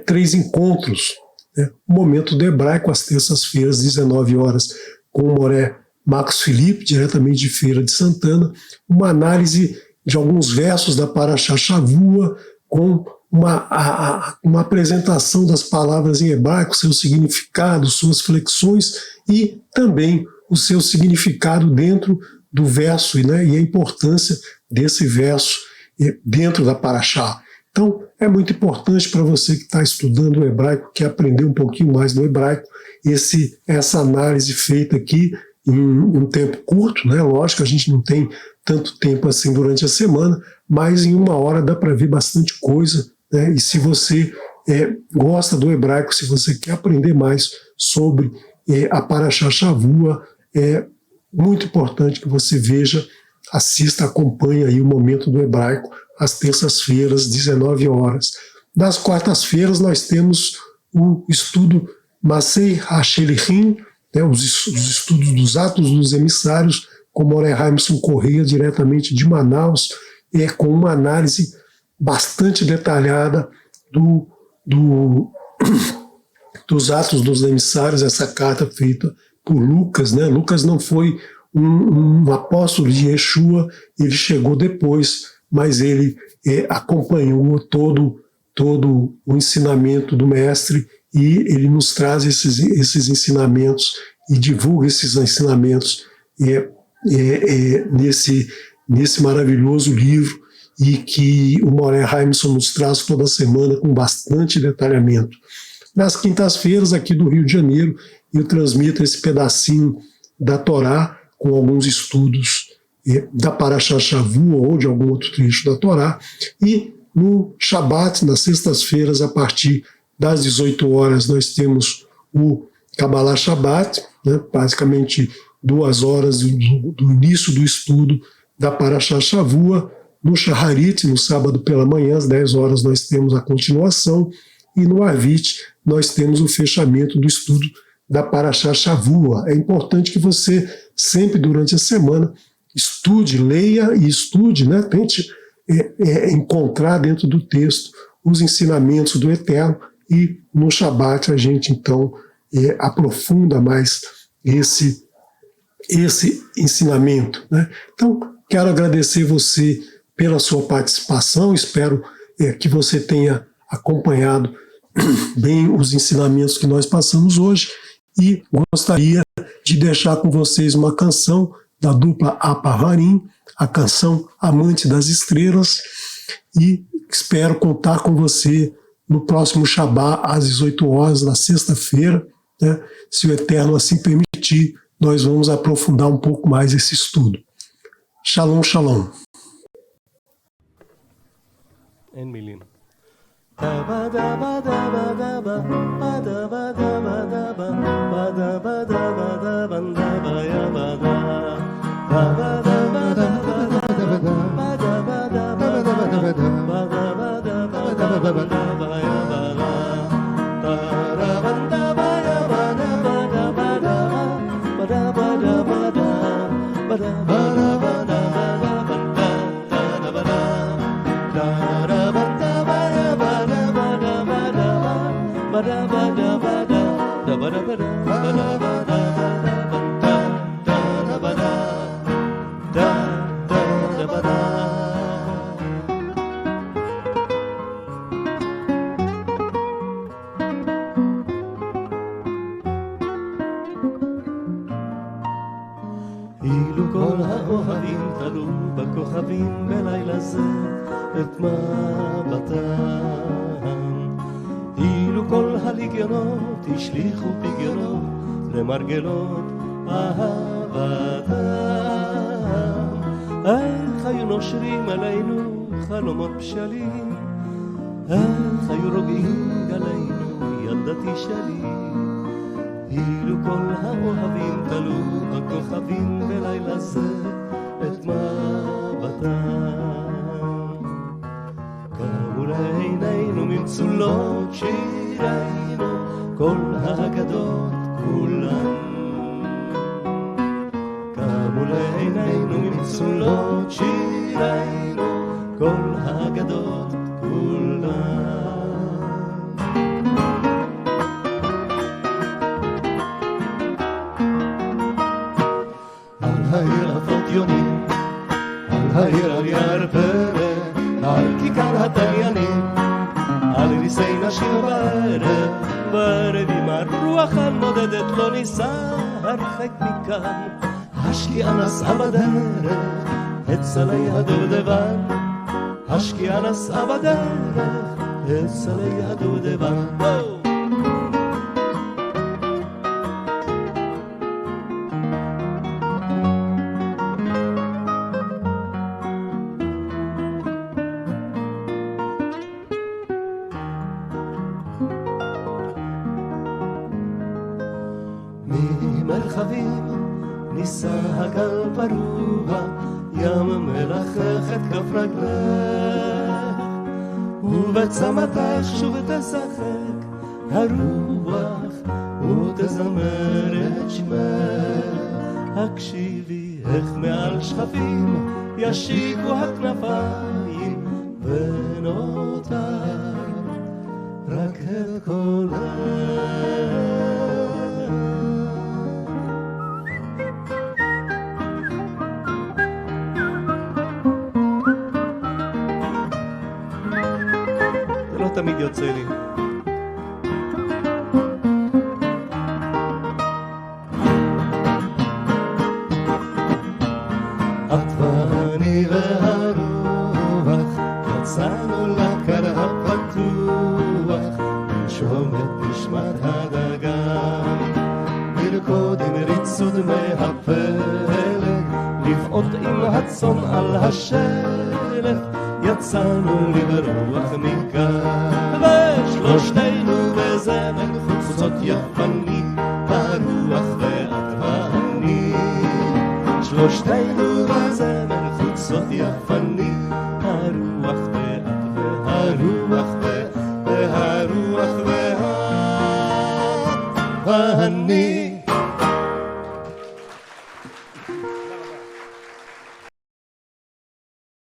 3 encontros, né? O Momento do Hebraico, às terças-feiras, 19 horas, com o Moré Marcos Felipe, diretamente de Feira de Santana, uma análise de alguns versos da Parashá Shavua, com uma apresentação das palavras em hebraico, seu significado, suas flexões e também o seu significado dentro do verso, né, e a importância desse verso dentro da Parashá. Então, é muito importante para você que está estudando o hebraico, que aprender um pouquinho mais do hebraico, essa análise feita aqui em um tempo curto, né? Lógico, a gente não tem tanto tempo assim durante a semana, mas em 1 hora dá para ver bastante coisa, né? E se você gosta do hebraico, se você quer aprender mais sobre a Parashá Shavua, é muito importante que você veja, assista, acompanhe aí o Momento do Hebraico, às terças-feiras, 19 horas. Nas quartas-feiras nós temos o estudo Masei HaShelichim, né, os estudos dos Atos dos Emissários, com Moré Raimson Correia, diretamente de Manaus, com uma análise bastante detalhada dos Atos dos Emissários, essa carta feita por Lucas, né? Lucas não foi um apóstolo de Yeshua, ele chegou depois, mas ele acompanhou todo o ensinamento do mestre, e ele nos traz esses ensinamentos e divulga esses ensinamentos nesse maravilhoso livro. e que o Moré Heimson nos traz toda semana com bastante detalhamento. Nas quintas-feiras, aqui do Rio de Janeiro, eu transmito esse pedacinho da Torá com alguns estudos da Parashá Shavua ou de algum outro trecho da Torá, e no Shabat, nas sextas-feiras, a partir das 18 horas, nós temos o Kabbalah Shabbat, né, basicamente 2 horas do início do estudo da Parashá Shavua. No Shaharit, no sábado pela manhã, às 10 horas, nós temos a continuação, e no Arvit nós temos o fechamento do estudo da Parashá Shavua. É importante que você sempre durante a semana estude, leia e estude, né? Tente encontrar dentro do texto os ensinamentos do Eterno, e no Shabat a gente então aprofunda mais esse ensinamento, né? Então, quero agradecer você pela sua participação, espero que você tenha acompanhado bem os ensinamentos que nós passamos hoje, e gostaria de deixar com vocês uma canção da dupla Apavarim, a canção Amante das Estrelas, e espero contar com você no próximo Shabá, às 18 horas, na sexta-feira, né? Se o Eterno assim permitir, nós vamos aprofundar um pouco mais esse estudo. Shalom, shalom. אין מילים. אילו כל האוהבים תלו בכוכבים בלילה זה את מבטם, אילו כל הליגיונות השליחו פגיונות למרגלות אהבתם, איך היו נושרים עלינו חלומות בשלים, איך היו רוגעים גלינו ילדתי שלי, אילו כל האוהבים תלו בכוכבים בלילה זה את מבטם, קראו לעינינו ממצולות שירינו כל האגדות כולן, קראו לעינינו ממצולות שירינו כל האגדות כולן. העיר הפוטיונים, על העיר על יער פרא, על כיכר התליינים, על ריסי נשים בערב, בערב עם הרוח הנודדת לא ניסה הרחק מכאן, השקיעה נסעה בדרך, אצלי הדובדבן, השקיעה נסעה בדרך, אצלי הדובדבן. ממרחבים ניסה הגל פרוע, ים מלחך את כף רגלך, ובצמתך שוב תשחק הרוח ותזמר את שמך, הקשיבי איך מעל שכפים ישיקו הכנפיים ונותר רק את קולך. תמיד יוצא לי. את ואני והרוח בכיכר הפתוח, לנשום את נשמת הדגן, לרקוד עם ריצוד מהפלג, לבעוט עם הצאן על השלף, יצאנו לברוח מכאן, ושלושתנו בזמן חוצות יפני, הרוח ואת ואני. שלושתנו בזמן חוצות יפני, הרוח ואת והרוח והרוח ואת ואני.